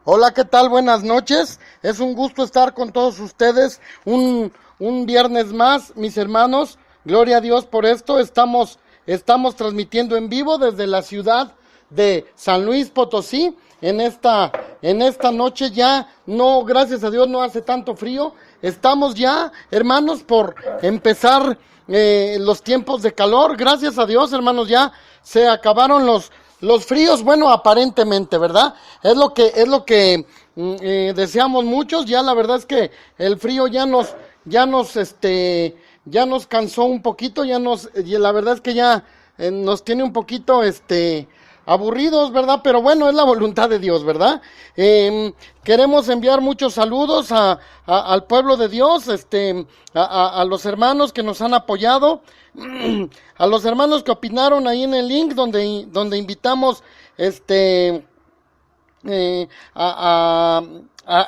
Hola, ¿qué tal? Buenas noches. Es un gusto estar con todos ustedes un viernes más, mis hermanos. Gloria a Dios por esto. Estamos transmitiendo en vivo desde la ciudad de San Luis Potosí. En esta noche ya, no, gracias a Dios, no hace tanto frío. Estamos ya, hermanos, por empezar los tiempos de calor. Gracias a Dios, hermanos, ya se acabaron los fríos, bueno, aparentemente, ¿verdad? Es lo que deseamos muchos. Ya la verdad es que el frío ya nos cansó un poquito, y la verdad es que ya nos tiene un poquito, aburridos, ¿verdad? Pero bueno, es la voluntad de Dios, ¿verdad? Queremos enviar muchos saludos al pueblo de Dios, a los hermanos que nos han apoyado, a los hermanos que opinaron ahí en el link donde invitamos, a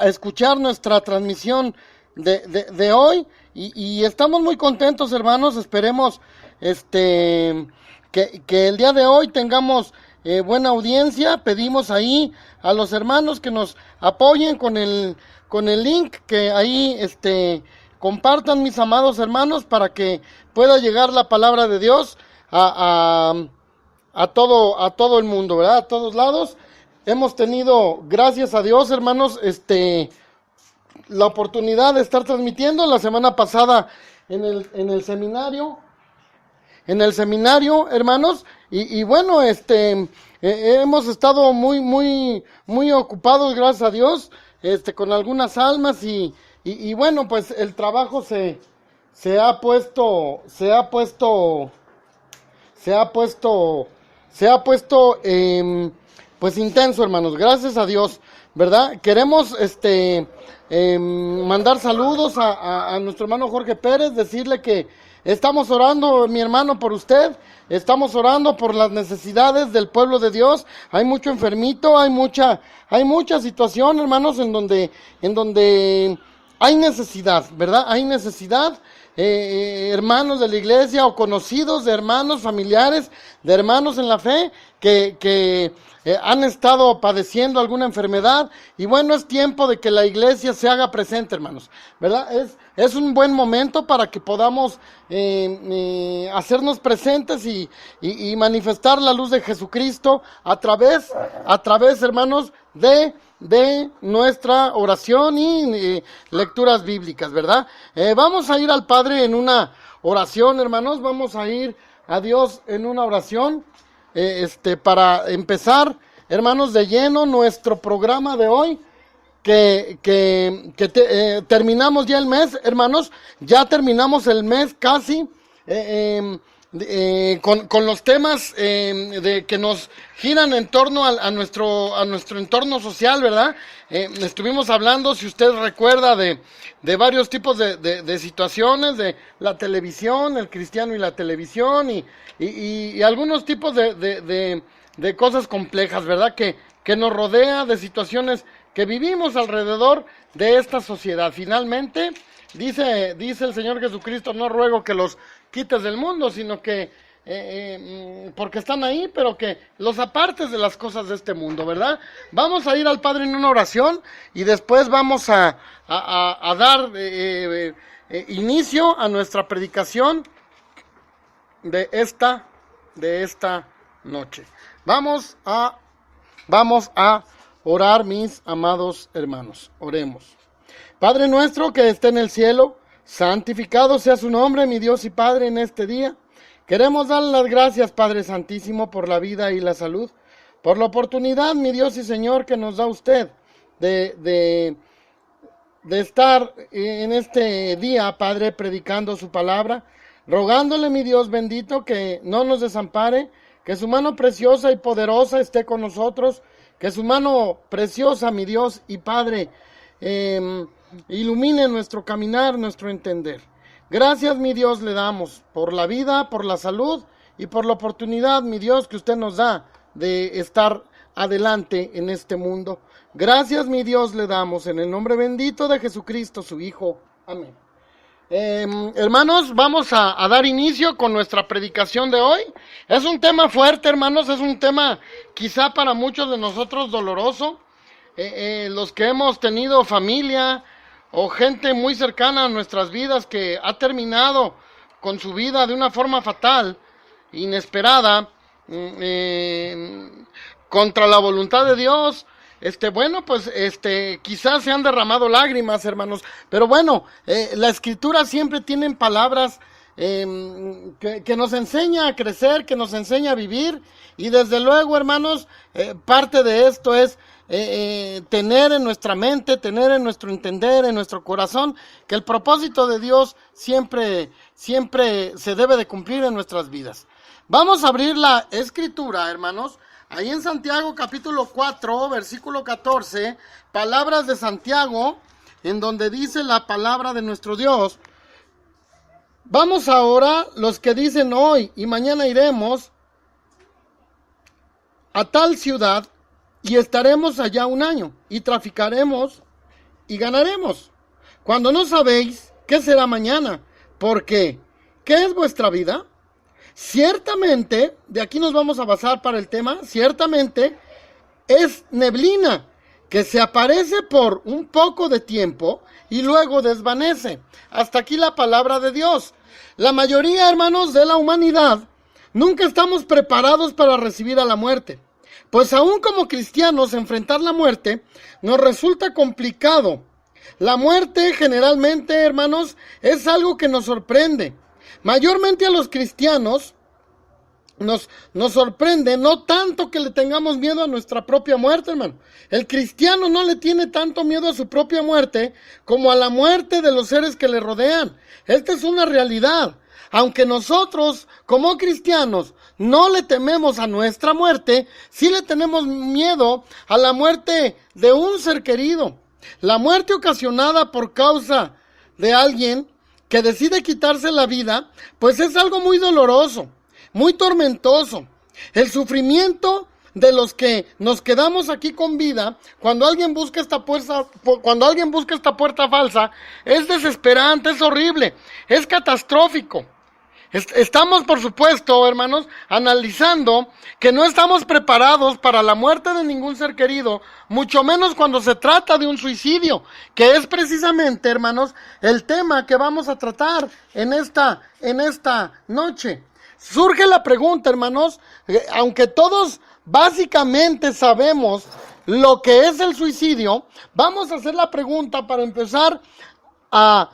escuchar nuestra transmisión de hoy, y estamos muy contentos, hermanos. Esperemos, que el día de hoy tengamos buena audiencia. Pedimos ahí a los hermanos que nos apoyen con el link, que ahí compartan, mis amados hermanos, para que pueda llegar la palabra de Dios a todo el mundo, ¿verdad? A todos lados. Hemos tenido, gracias a Dios, hermanos, la oportunidad de estar transmitiendo la semana pasada en el seminario, hermanos, y bueno, hemos estado muy ocupados, gracias a Dios, con algunas almas, y bueno, pues el trabajo se ha puesto, pues intenso, hermanos, gracias a Dios, ¿verdad? Queremos, mandar saludos a nuestro hermano Jorge Pérez, decirle que estamos orando, mi hermano, por usted. Estamos orando por las necesidades del pueblo de Dios. Hay mucho enfermito, hay mucha situación, hermanos, en donde hay necesidad, ¿verdad? Hay necesidad, hermanos de la iglesia o conocidos de hermanos, familiares de hermanos en la fe que han estado padeciendo alguna enfermedad, y bueno, es tiempo de que la iglesia se haga presente, hermanos, ¿verdad? Es un buen momento para que podamos hacernos presentes y manifestar la luz de Jesucristo a través, hermanos, de nuestra oración y lecturas bíblicas, ¿verdad? Vamos a ir al Padre en una oración, hermanos. Vamos a ir a Dios en una oración, para empezar, hermanos, de lleno nuestro programa de hoy, terminamos ya el mes, hermanos. Ya terminamos el mes casi, con los temas que nos giran en torno a nuestro entorno social, ¿verdad? Estuvimos hablando, si usted recuerda, de varios tipos de situaciones, de la televisión, el cristiano y la televisión, y algunos tipos de cosas complejas, ¿verdad? Que nos rodea, de situaciones que vivimos alrededor de esta sociedad. Finalmente, dice el Señor Jesucristo: no ruego que los quites del mundo, sino que, porque están ahí, pero que los apartes de las cosas de este mundo, ¿verdad? Vamos a ir al Padre en una oración, y después vamos a dar inicio a nuestra predicación de esta noche. Vamos a orar, mis amados hermanos. Oremos. Padre nuestro que está en el cielo, santificado sea su nombre, mi Dios y Padre, en este día. Queremos darle las gracias, Padre Santísimo, por la vida y la salud, por la oportunidad, mi Dios y Señor, que nos da usted de estar en este día, Padre, predicando su palabra, rogándole, mi Dios bendito, que no nos desampare, que su mano preciosa y poderosa esté con nosotros, que su mano preciosa, mi Dios y Padre, ilumine nuestro caminar, nuestro entender. Gracias, mi Dios, le damos por la vida, por la salud y por la oportunidad, mi Dios, que usted nos da de estar adelante en este mundo. Gracias, mi Dios, le damos en el nombre bendito de Jesucristo, su Hijo. Amén. Hermanos, vamos a dar inicio con nuestra predicación de hoy. Es un tema fuerte, hermanos, es un tema quizá para muchos de nosotros doloroso. los que hemos tenido familia o gente muy cercana a nuestras vidas que ha terminado con su vida de una forma fatal, inesperada, contra la voluntad de Dios. Bueno, pues quizás se han derramado lágrimas, hermanos, pero bueno, la Escritura siempre tiene palabras que nos enseña a crecer, que nos enseña a vivir, y desde luego, hermanos, parte de esto es tener en nuestra mente, tener en nuestro entender, en nuestro corazón, que el propósito de Dios siempre se debe de cumplir en nuestras vidas. Vamos a abrir la Escritura, hermanos, ahí en Santiago capítulo 4, versículo 14, palabras de Santiago, en donde dice la palabra de nuestro Dios. Vamos ahora, los que dicen hoy y mañana iremos a tal ciudad y estaremos allá un año y traficaremos y ganaremos, cuando no sabéis qué será mañana, porque ¿qué es vuestra vida? Ciertamente, de aquí nos vamos a basar para el tema, ciertamente es neblina que se aparece por un poco de tiempo y luego desvanece. Hasta aquí la palabra de Dios. La mayoría, hermanos, de la humanidad nunca estamos preparados para recibir a la muerte, pues aún como cristianos enfrentar la muerte nos resulta complicado. La muerte generalmente, hermanos, es algo que nos sorprende. Mayormente a los cristianos nos sorprende, no tanto que le tengamos miedo a nuestra propia muerte, hermano. El cristiano no le tiene tanto miedo a su propia muerte como a la muerte de los seres que le rodean. Esta es una realidad. Aunque nosotros, como cristianos, no le tememos a nuestra muerte, sí le tenemos miedo a la muerte de un ser querido. La muerte ocasionada por causa de alguien que decide quitarse la vida, pues es algo muy doloroso, muy tormentoso. El sufrimiento de los que nos quedamos aquí con vida, cuando alguien busca esta puerta falsa, es desesperante, es horrible, es catastrófico. Estamos, por supuesto, hermanos, analizando que no estamos preparados para la muerte de ningún ser querido, mucho menos cuando se trata de un suicidio, que es precisamente, hermanos, el tema que vamos a tratar en esta noche. Surge la pregunta, hermanos, aunque todos básicamente sabemos lo que es el suicidio, vamos a hacer la pregunta para empezar a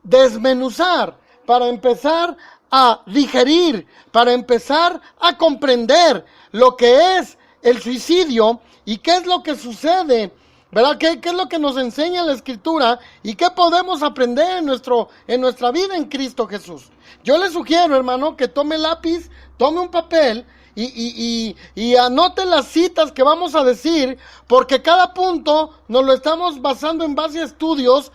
desmenuzar, para empezar a digerir, para empezar a comprender lo que es el suicidio y qué es lo que sucede, ¿verdad? ¿Qué es lo que nos enseña la Escritura y qué podemos aprender en nuestra vida en Cristo Jesús? Yo le sugiero, hermano, que tome lápiz, tome un papel y anote las citas que vamos a decir, porque cada punto nos lo estamos basando en base a estudios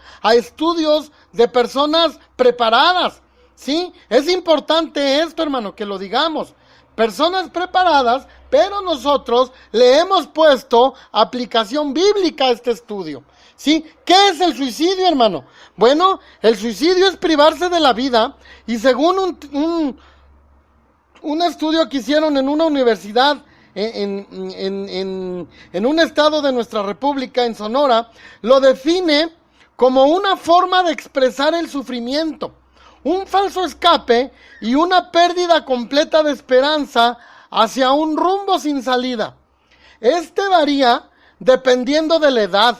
de personas preparadas. ¿Sí? Es importante esto, hermano, que lo digamos. Personas preparadas, pero nosotros le hemos puesto aplicación bíblica a este estudio. ¿Sí? ¿Qué es el suicidio, hermano? Bueno, el suicidio es privarse de la vida, y según un estudio que hicieron en una universidad en un estado de nuestra república, en Sonora, lo define como una forma de expresar el sufrimiento, un falso escape y una pérdida completa de esperanza hacia un rumbo sin salida. Este varía dependiendo de la edad,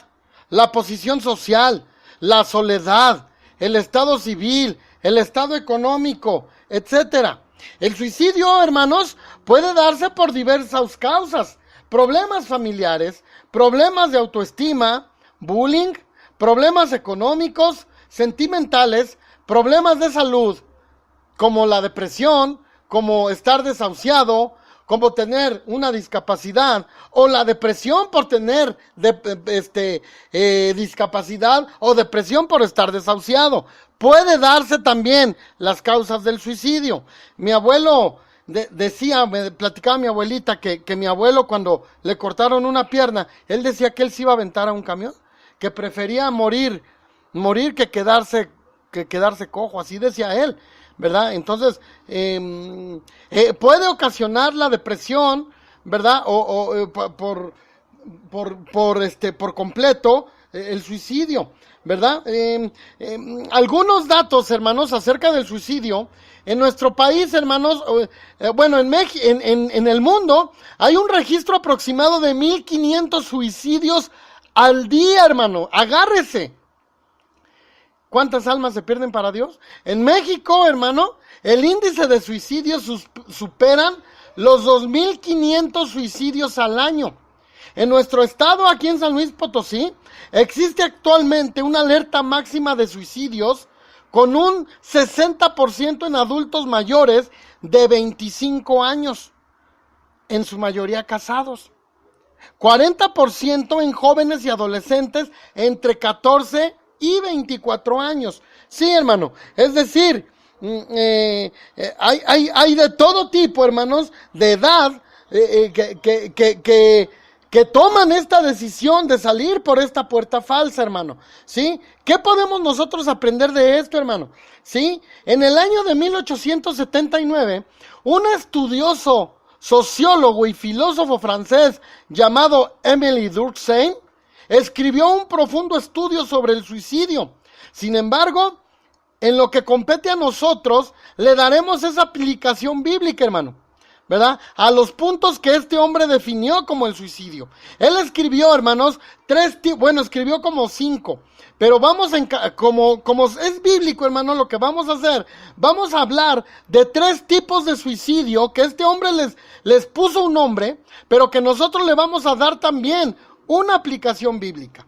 la posición social, la soledad, el estado civil, el estado económico, etc. El suicidio, hermanos, puede darse por diversas causas: problemas familiares, problemas de autoestima, bullying, problemas económicos, sentimentales, problemas de salud, como la depresión, como estar desahuciado, como tener una discapacidad, o la depresión por tener discapacidad, o depresión por estar desahuciado. Puede darse también las causas del suicidio. Mi abuelo me platicaba mi abuelita que mi abuelo, cuando le cortaron una pierna, él decía que él se iba a aventar a un camión, que prefería morir que quedarse cojo, así decía él, ¿verdad? Entonces, puede ocasionar la depresión, ¿verdad? por completo el suicidio, ¿verdad? Algunos datos, hermanos, acerca del suicidio. En nuestro país, hermanos, bueno, en el mundo, hay un registro aproximado de 1,500 suicidios al día, hermano. Agárrese. ¿Cuántas almas se pierden para Dios? En México, hermano, el índice de suicidios superan los 2,500 suicidios al año. En nuestro estado, aquí en San Luis Potosí, existe actualmente una alerta máxima de suicidios con un 60% en adultos mayores de 25 años, en su mayoría casados. 40% en jóvenes y adolescentes entre 14 y 24 años. Sí, hermano, es decir, hay de todo tipo, hermanos, de edad, que toman esta decisión de salir por esta puerta falsa, hermano, ¿sí? ¿Qué podemos nosotros aprender de esto, hermano? ¿Sí? En el año de 1879, un estudioso, sociólogo y filósofo francés llamado Émile Durkheim escribió un profundo estudio sobre el suicidio. Sin embargo, en lo que compete a nosotros, le daremos esa aplicación bíblica, hermano, ¿verdad? A los puntos que este hombre definió como el suicidio. Él escribió, hermanos, escribió como 5, pero como es bíblico, hermano, lo que vamos a hacer, vamos a hablar de 3 tipos de suicidio que este hombre les puso un nombre, pero que nosotros le vamos a dar también una aplicación bíblica.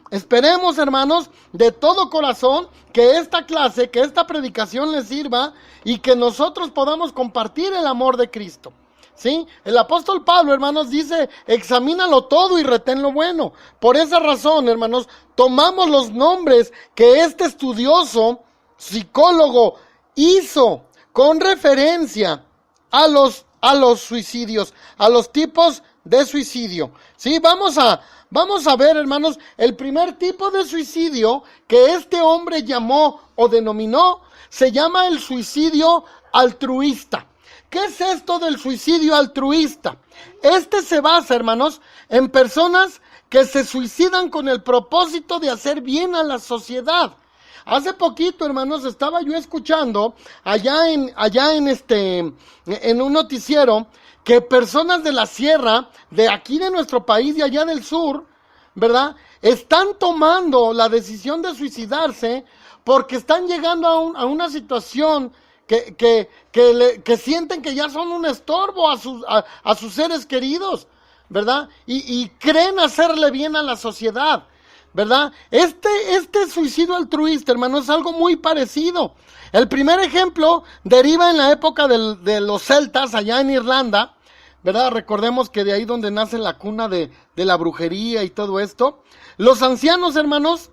Esperemos, hermanos, de todo corazón que esta clase, que esta predicación les sirva y que nosotros podamos compartir el amor de Cristo. ¿Sí? El apóstol Pablo, hermanos, dice, examínalo todo y retén lo bueno. Por esa razón, hermanos, tomamos los nombres que este estudioso psicólogo hizo con referencia a los suicidios, a los tipos de suicidio. ¿Sí? Vamos a ver, hermanos, el primer tipo de suicidio que este hombre llamó o denominó, se llama el suicidio altruista. ¿Qué es esto del suicidio altruista? Este se basa, hermanos, en personas que se suicidan con el propósito de hacer bien a la sociedad. Hace poquito, hermanos, estaba yo escuchando allá en un noticiero que personas de la sierra, de aquí de nuestro país y allá del sur, ¿verdad?, están tomando la decisión de suicidarse porque están llegando a una situación que sienten que ya son un estorbo a sus seres queridos, ¿verdad? Y creen hacerle bien a la sociedad, ¿verdad? Este suicidio altruista, hermano, es algo muy parecido. El primer ejemplo deriva en la época de los celtas allá en Irlanda, ¿verdad? Recordemos que de ahí donde nace la cuna de la brujería y todo esto. Los ancianos, hermanos,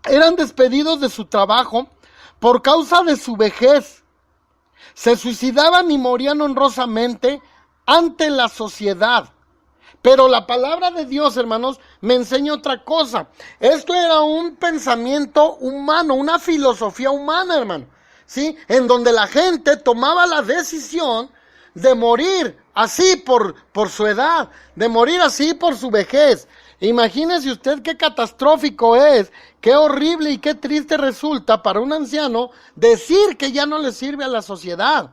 eran despedidos de su trabajo por causa de su vejez. Se suicidaban y morían honrosamente ante la sociedad. Pero la palabra de Dios, hermanos, me enseña otra cosa. Esto era un pensamiento humano, una filosofía humana, hermano, ¿sí? En donde la gente tomaba la decisión de morir así por su edad, de morir así por su vejez. Imagínese usted qué catastrófico es, qué horrible y qué triste resulta para un anciano decir que ya no le sirve a la sociedad.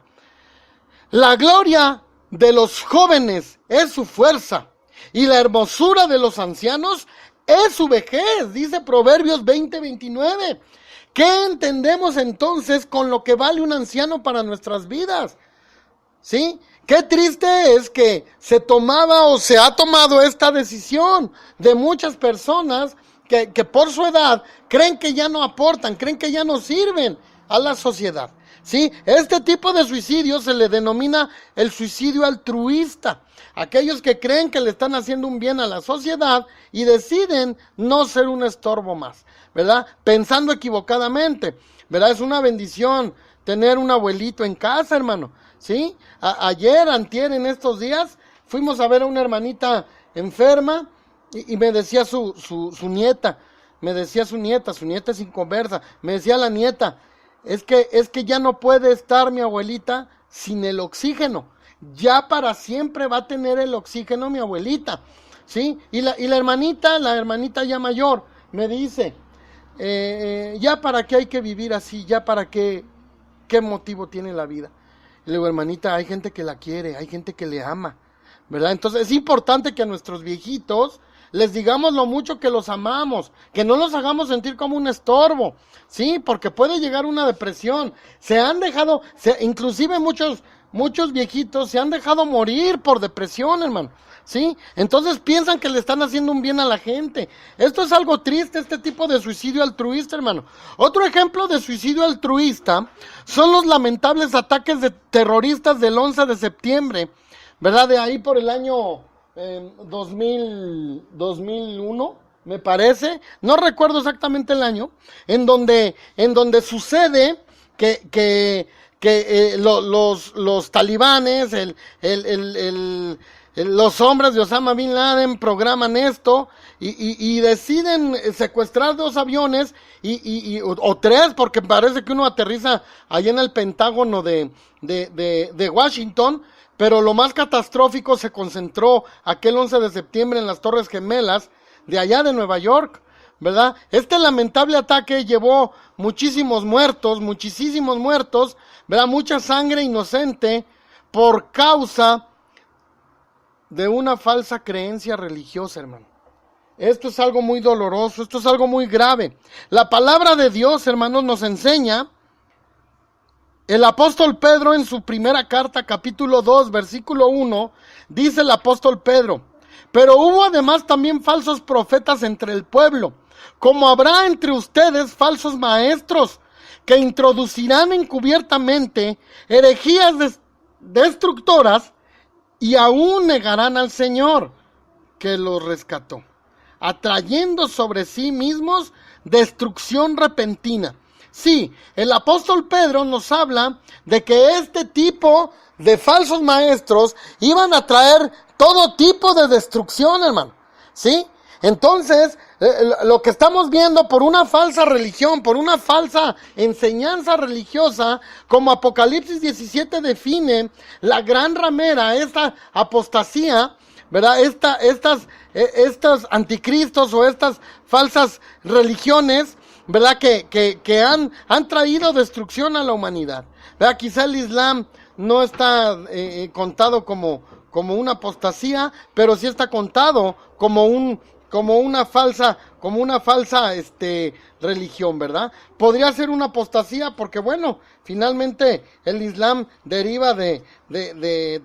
La gloria de los jóvenes es su fuerza y la hermosura de los ancianos es su vejez, dice Proverbios 20:29. ¿Qué entendemos entonces con lo que vale un anciano para nuestras vidas? ¿Sí? Qué triste es que se tomaba o se ha tomado esta decisión de muchas personas que por su edad creen que ya no aportan, creen que ya no sirven a la sociedad. ¿Sí? Este tipo de suicidio se le denomina el suicidio altruista. Aquellos que creen que le están haciendo un bien a la sociedad y deciden no ser un estorbo más, ¿verdad? Pensando equivocadamente, ¿verdad? Es una bendición tener un abuelito en casa, hermano. ¿Sí? Ayer, antier, en estos días, fuimos a ver a una hermanita enferma y me decía su nieta, su nieta es inconversa, me decía la nieta, es que ya no puede estar mi abuelita sin el oxígeno. ya para siempre va a tener el oxígeno mi abuelita, ¿sí? Y la hermanita ya mayor, me dice, ya para qué hay que vivir así, ya para qué motivo tiene la vida. Y le digo, hermanita, hay gente que la quiere, hay gente que le ama, ¿verdad? Entonces es importante que a nuestros viejitos les digamos lo mucho que los amamos, que no los hagamos sentir como un estorbo, ¿sí? Porque puede llegar una depresión. Inclusive muchos viejitos se han dejado morir por depresión, hermano, ¿sí? Entonces piensan que le están haciendo un bien a la gente. Esto es algo triste, este tipo de suicidio altruista, hermano. Otro ejemplo de suicidio altruista son los lamentables ataques de terroristas del 11 de septiembre, ¿verdad? De ahí por el año 2001, me parece, no recuerdo exactamente el año, en donde sucede que los talibanes, los hombres de Osama Bin Laden programan esto y deciden secuestrar 2 aviones o 3, porque parece que uno aterriza allá en el Pentágono de Washington. Pero lo más catastrófico se concentró aquel 11 de septiembre en las Torres Gemelas de allá de Nueva York, ¿verdad? Este lamentable ataque llevó muchísimos muertos, ¿verdad? Mucha sangre inocente por causa de una falsa creencia religiosa, hermano. Esto es algo muy doloroso, esto es algo muy grave. La palabra de Dios, hermanos, nos enseña. El apóstol Pedro en su primera carta, capítulo 2, versículo 1, dice el apóstol Pedro, pero hubo además también falsos profetas entre el pueblo, como habrá entre ustedes falsos maestros, que introducirán encubiertamente herejías destructoras y aún negarán al Señor que los rescató, atrayendo sobre sí mismos destrucción repentina. Sí, el apóstol Pedro nos habla de que este tipo de falsos maestros iban a traer todo tipo de destrucción, hermano, ¿sí? Entonces, lo que estamos viendo por una falsa religión, por una falsa enseñanza religiosa, como Apocalipsis 17 define la gran ramera, esta apostasía, ¿verdad? Estos anticristos o estas falsas religiones, ¿verdad? Que han traído destrucción a la humanidad, ¿verdad? Quizá el Islam no está contado como una apostasía, pero sí está contado como una falsa religión, ¿verdad? Podría ser una apostasía porque, bueno, finalmente el Islam deriva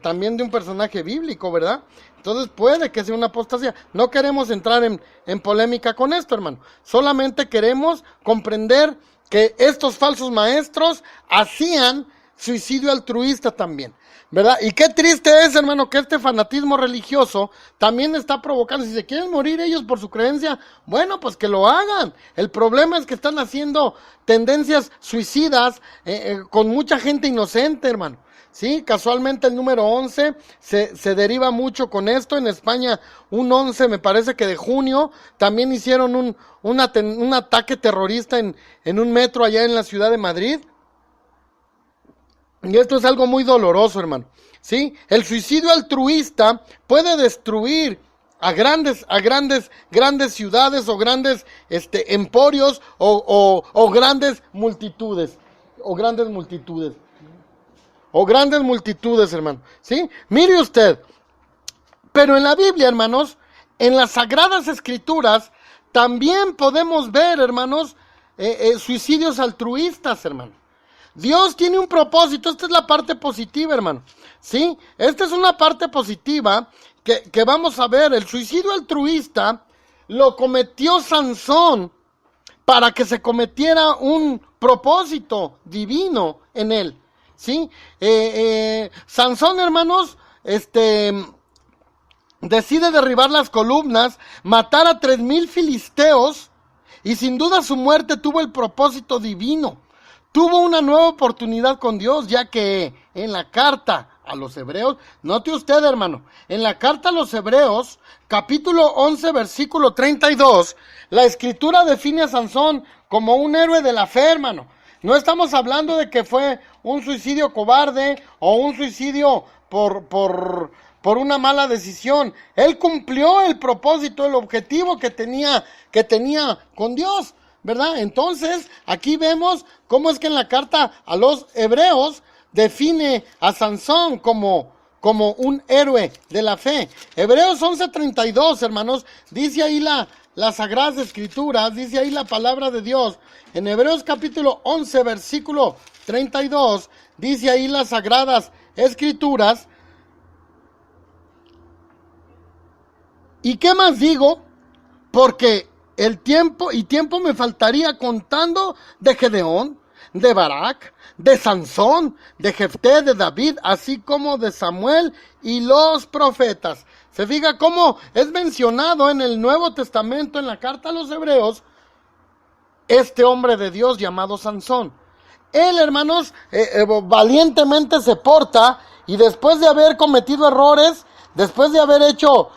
también de un personaje bíblico, ¿verdad? Entonces puede que sea una apostasía. No queremos entrar en polémica con esto, hermano. Solamente queremos comprender que estos falsos maestros hacían suicidio altruista también, ¿verdad? Y qué triste es, hermano, que este fanatismo religioso también está provocando. Si se quieren morir ellos por su creencia, bueno, pues que lo hagan. El problema es que están haciendo tendencias suicidas con mucha gente inocente, hermano. Sí, casualmente el número 11 se deriva mucho con esto. En España, un 11, me parece que de junio, también hicieron un ataque terrorista en un metro allá en la ciudad de Madrid. Y esto es algo muy doloroso, hermano. ¿Sí? El suicidio altruista puede destruir a grandes ciudades o grandes emporios o grandes multitudes. O grandes multitudes, hermano, ¿sí? Mire usted, pero en la Biblia, hermanos, en las Sagradas Escrituras, también podemos ver, hermanos, suicidios altruistas, hermano. Dios tiene un propósito, esta es la parte positiva, hermano, ¿sí? Esta es una parte positiva que vamos a ver. El suicidio altruista lo cometió Sansón para que se cometiera un propósito divino en él. ¿Sí? Sansón, hermanos, decide derribar las columnas, matar a 3,000 filisteos, y sin duda su muerte tuvo el propósito divino. Tuvo una nueva oportunidad con Dios, ya que en la carta a los hebreos, note usted, hermano, en la carta a los hebreos, capítulo 11, versículo 32, la escritura define a Sansón como un héroe de la fe, hermano. No estamos hablando de que fue un suicidio cobarde o un suicidio por una mala decisión. Él cumplió el propósito, el objetivo que tenía con Dios, ¿verdad? Entonces, aquí vemos cómo es que en la carta a los Hebreos define a Sansón como un héroe de la fe. Hebreos 11:32, hermanos, dice ahí las Sagradas Escrituras, dice ahí la palabra de Dios. En Hebreos capítulo 11, versículo 32, dice ahí las Sagradas Escrituras. ¿Y qué más digo? Porque el tiempo me faltaría contando de Gedeón, de Barak, de Sansón, de Jefté, de David, así como de Samuel y los profetas. Se fija cómo es mencionado en el Nuevo Testamento, en la carta a los Hebreos, este hombre de Dios llamado Sansón. Él, hermanos, valientemente se porta, y después de haber cometido errores, después de haber hecho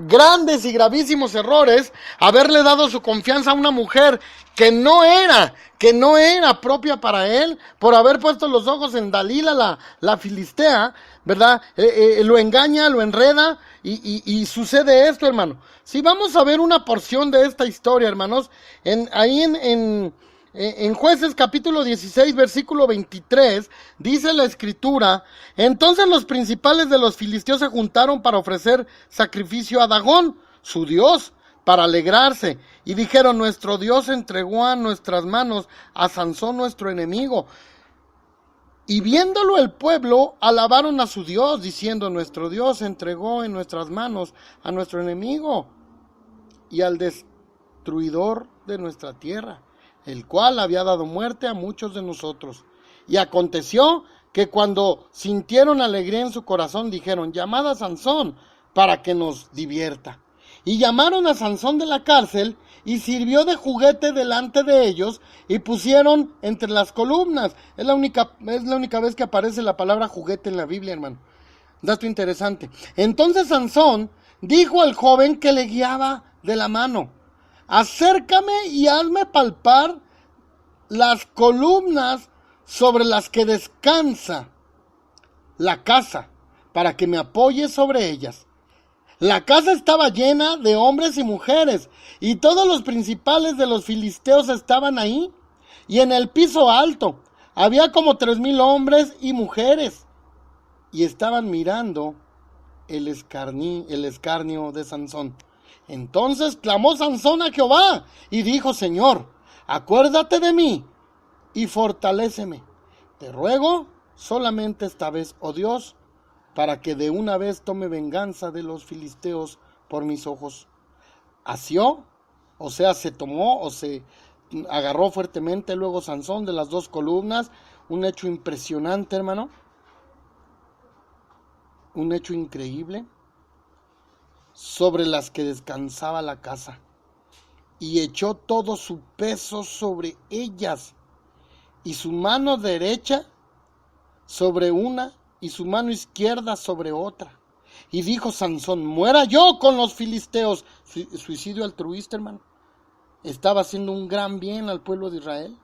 grandes y gravísimos errores, haberle dado su confianza a una mujer que no era propia para él, por haber puesto los ojos en Dalila, la filistea, ¿verdad? Lo engaña, lo enreda, y sucede esto, hermano. Si vamos a ver una porción de esta historia, hermanos, en Jueces capítulo 16, versículo 23, dice la escritura: entonces los principales de los filisteos se juntaron para ofrecer sacrificio a Dagón, su dios, para alegrarse, y dijeron: nuestro Dios entregó a nuestras manos a Sansón nuestro enemigo. Y viéndolo el pueblo, alabaron a su Dios, diciendo: nuestro Dios entregó en nuestras manos a nuestro enemigo y al destruidor de nuestra tierra, el cual había dado muerte a muchos de nosotros. Y aconteció que cuando sintieron alegría en su corazón, dijeron: llamad a Sansón para que nos divierta. Y llamaron a Sansón de la cárcel, y sirvió de juguete delante de ellos, y pusieron entre las columnas. Es la única vez que aparece la palabra juguete en la Biblia, hermano. Dato interesante. Entonces Sansón dijo al joven que le guiaba de la mano: acércame y hazme palpar las columnas sobre las que descansa la casa, para que me apoye sobre ellas. La casa estaba llena de hombres y mujeres, y todos los principales de los filisteos estaban ahí, y en el piso alto había como 3,000 hombres y mujeres, y estaban mirando el escarnio de Sansón. Entonces clamó Sansón a Jehová, y dijo: Señor, acuérdate de mí, y fortaléceme. Te ruego solamente esta vez, oh Dios, para que de una vez tome venganza de los filisteos por mis ojos. Asió, o sea, se tomó o se agarró fuertemente luego Sansón de las 2 columnas, un hecho impresionante, hermano, un hecho increíble, sobre las que descansaba la casa, y echó todo su peso sobre ellas, y su mano derecha sobre una, y su mano izquierda sobre otra. Y dijo Sansón: muera yo con los filisteos. Suicidio altruista, hermano. Estaba haciendo un gran bien al pueblo de Israel.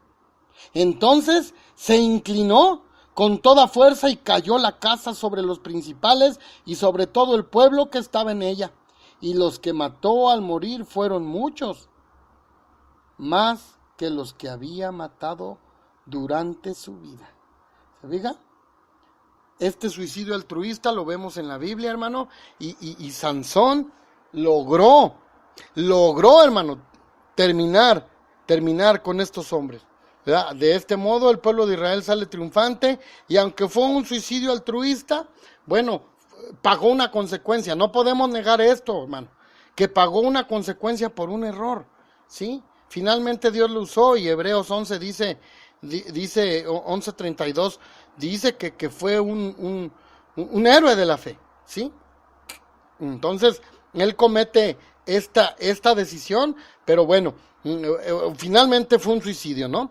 Entonces se inclinó con toda fuerza, y cayó la casa sobre los principales y sobre todo el pueblo que estaba en ella. Y los que mató al morir fueron muchos, más que los que había matado durante su vida. ¿Se fija? Este suicidio altruista lo vemos en la Biblia, hermano, y Sansón logró, hermano, terminar con estos hombres, ¿verdad? De este modo el pueblo de Israel sale triunfante, y aunque fue un suicidio altruista, bueno, pagó una consecuencia. No podemos negar esto, hermano, que pagó una consecuencia por un error, ¿sí? Finalmente Dios lo usó, y Hebreos 11 dice 11:32, dice que fue un héroe de la fe, ¿sí? Entonces, él comete esta decisión, pero bueno, finalmente fue un suicidio, ¿no?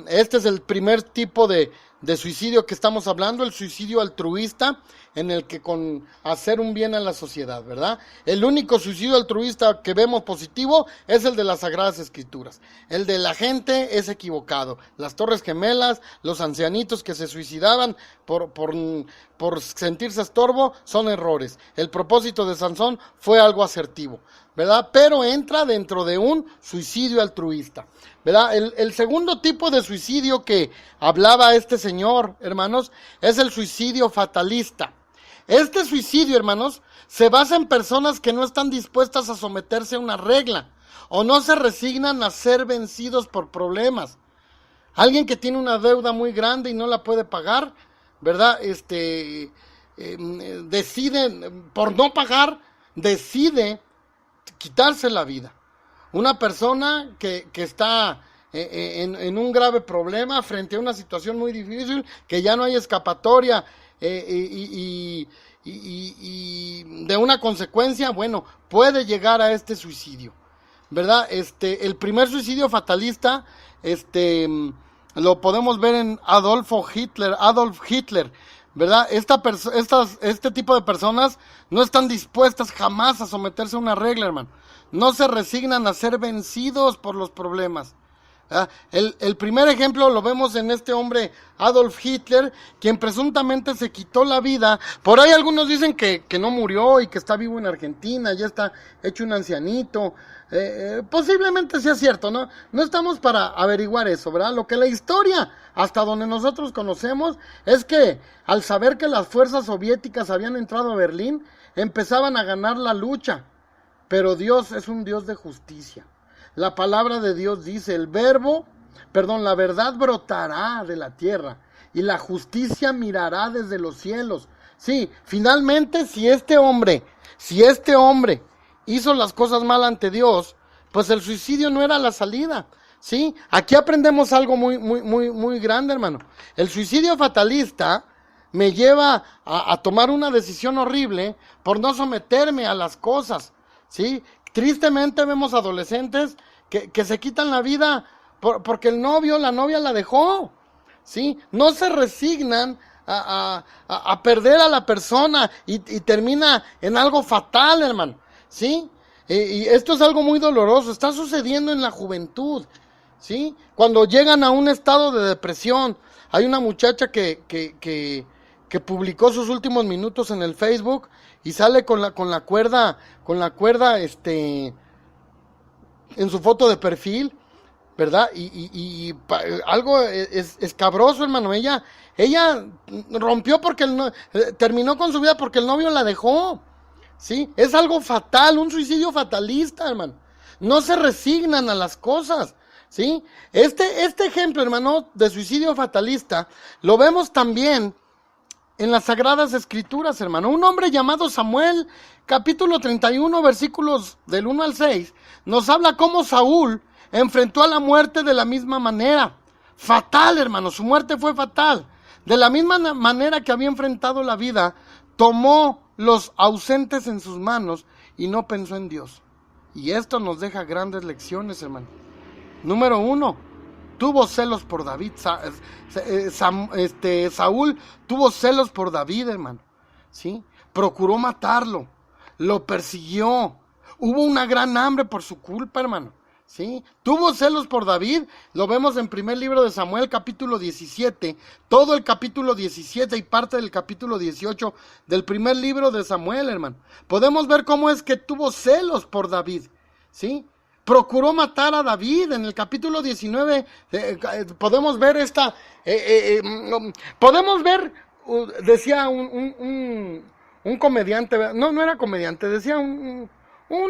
Este es el primer tipo de de suicidio que estamos hablando, el suicidio altruista, en el que con hacer un bien a la sociedad, ¿verdad? El único suicidio altruista que vemos positivo es el de las Sagradas Escrituras. El de la gente es equivocado. Las Torres Gemelas, los ancianitos que se suicidaban por sentirse estorbo, son errores. El propósito de Sansón fue algo asertivo, ¿verdad? Pero entra dentro de un suicidio altruista, ¿verdad? El segundo tipo de suicidio que hablaba este señor, hermanos, es el suicidio fatalista. Este suicidio, hermanos, se basa en personas que no están dispuestas a someterse a una regla o no se resignan a ser vencidos por problemas. Alguien que tiene una deuda muy grande y no la puede pagar, ¿verdad? Decide, por no pagar, decide quitarse la vida. Una persona que está en un grave problema frente a una situación muy difícil, que ya no hay escapatoria y de una consecuencia, bueno, puede llegar a este suicidio, ¿verdad? El primer suicidio fatalista, lo podemos ver en Adolf Hitler, ¿verdad? Este tipo de personas no están dispuestas jamás a someterse a una regla, hermano. No se resignan a ser vencidos por los problemas. El primer ejemplo lo vemos en este hombre Adolf Hitler, quien presuntamente se quitó la vida. Por ahí algunos dicen que no murió y que está vivo en Argentina, ya está hecho un ancianito. Posiblemente sea cierto, ¿no? No estamos para averiguar eso, ¿verdad? Lo que la historia, hasta donde nosotros conocemos, es que al saber que las fuerzas soviéticas habían entrado a Berlín, empezaban a ganar la lucha. Pero Dios es un Dios de justicia. La palabra de Dios dice, la verdad brotará de la tierra y la justicia mirará desde los cielos. Sí, finalmente si este hombre hizo las cosas mal ante Dios, pues el suicidio no era la salida. Sí, aquí aprendemos algo muy grande, hermano. El suicidio fatalista me lleva a tomar una decisión horrible por no someterme a las cosas. Sí, tristemente vemos adolescentes que se quitan la vida porque la novia la dejó, ¿sí? No se resignan a perder a la persona y termina en algo fatal, hermano, ¿sí? Y esto es algo muy doloroso, está sucediendo en la juventud, ¿sí? Cuando llegan a un estado de depresión. Hay una muchacha que publicó sus últimos minutos en el Facebook y sale con la cuerda, en su foto de perfil, ¿verdad? Algo escabroso, hermano. Ella rompió terminó con su vida porque el novio la dejó, ¿sí? Es algo fatal, un suicidio fatalista, hermano. No se resignan a las cosas, ¿sí? Este ejemplo, hermano, de suicidio fatalista, lo vemos también en las Sagradas Escrituras, hermano. Un hombre llamado Samuel, capítulo 31, versículos del 1 al 6, nos habla cómo Saúl enfrentó a la muerte de la misma manera. Fatal, hermano, su muerte fue fatal. De la misma manera que había enfrentado la vida, tomó los ausentes en sus manos y no pensó en Dios. Y esto nos deja grandes lecciones, hermano. Número 1, tuvo celos por David. Saúl tuvo celos por David, hermano, ¿sí? Procuró matarlo, lo persiguió, hubo una gran hambre por su culpa, hermano, ¿sí? Tuvo celos por David, lo vemos en primer libro de Samuel, capítulo 17, todo el capítulo 17 y parte del capítulo 18 del primer libro de Samuel, hermano. Podemos ver cómo es que tuvo celos por David, ¿sí? Procuró matar a David. En el capítulo 19 podemos ver decía un comediante, no era comediante, decía un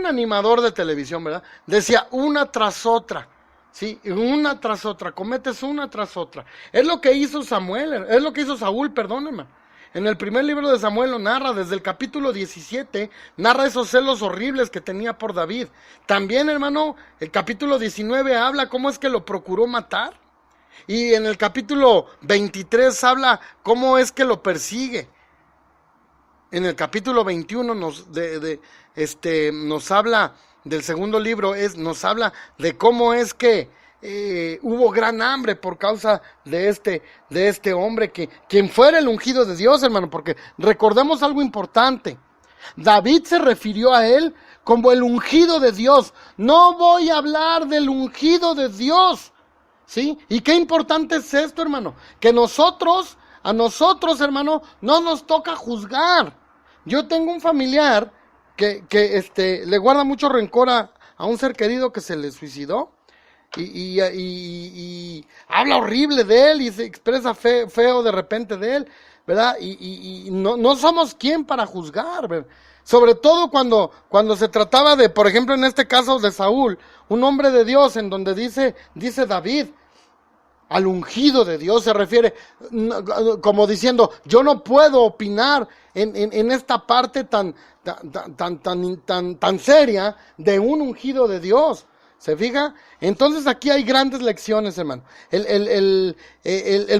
animador de televisión, ¿verdad? Decía una tras otra, ¿sí? Una tras otra, cometes una tras otra. Es lo que hizo Saúl, perdónenme. En el primer libro de Samuel lo narra, desde el capítulo 17, narra esos celos horribles que tenía por David. También, hermano, el capítulo 19 habla cómo es que lo procuró matar. Y en el capítulo 23 habla cómo es que lo persigue. En el capítulo 21 nos habla del segundo libro, nos habla de cómo es que hubo gran hambre por causa de este hombre quien fuera el ungido de Dios, hermano, porque recordemos algo importante. David se refirió a él como el ungido de Dios. No voy a hablar del ungido de Dios, ¿sí? Y qué importante es esto, hermano, que a nosotros, hermano, no nos toca juzgar. Yo tengo un familiar que le guarda mucho rencor a un ser querido que se le suicidó. Y habla horrible de él y se expresa feo de repente de él, ¿verdad? Y no somos quien para juzgar, ¿verdad? Sobre todo cuando se trataba de, por ejemplo, en este caso de Saúl, un hombre de Dios, en donde dice David, al ungido de Dios se refiere, como diciendo, yo no puedo opinar en esta parte tan seria de un ungido de Dios. ¿Se fija? Entonces aquí hay grandes lecciones, hermano. El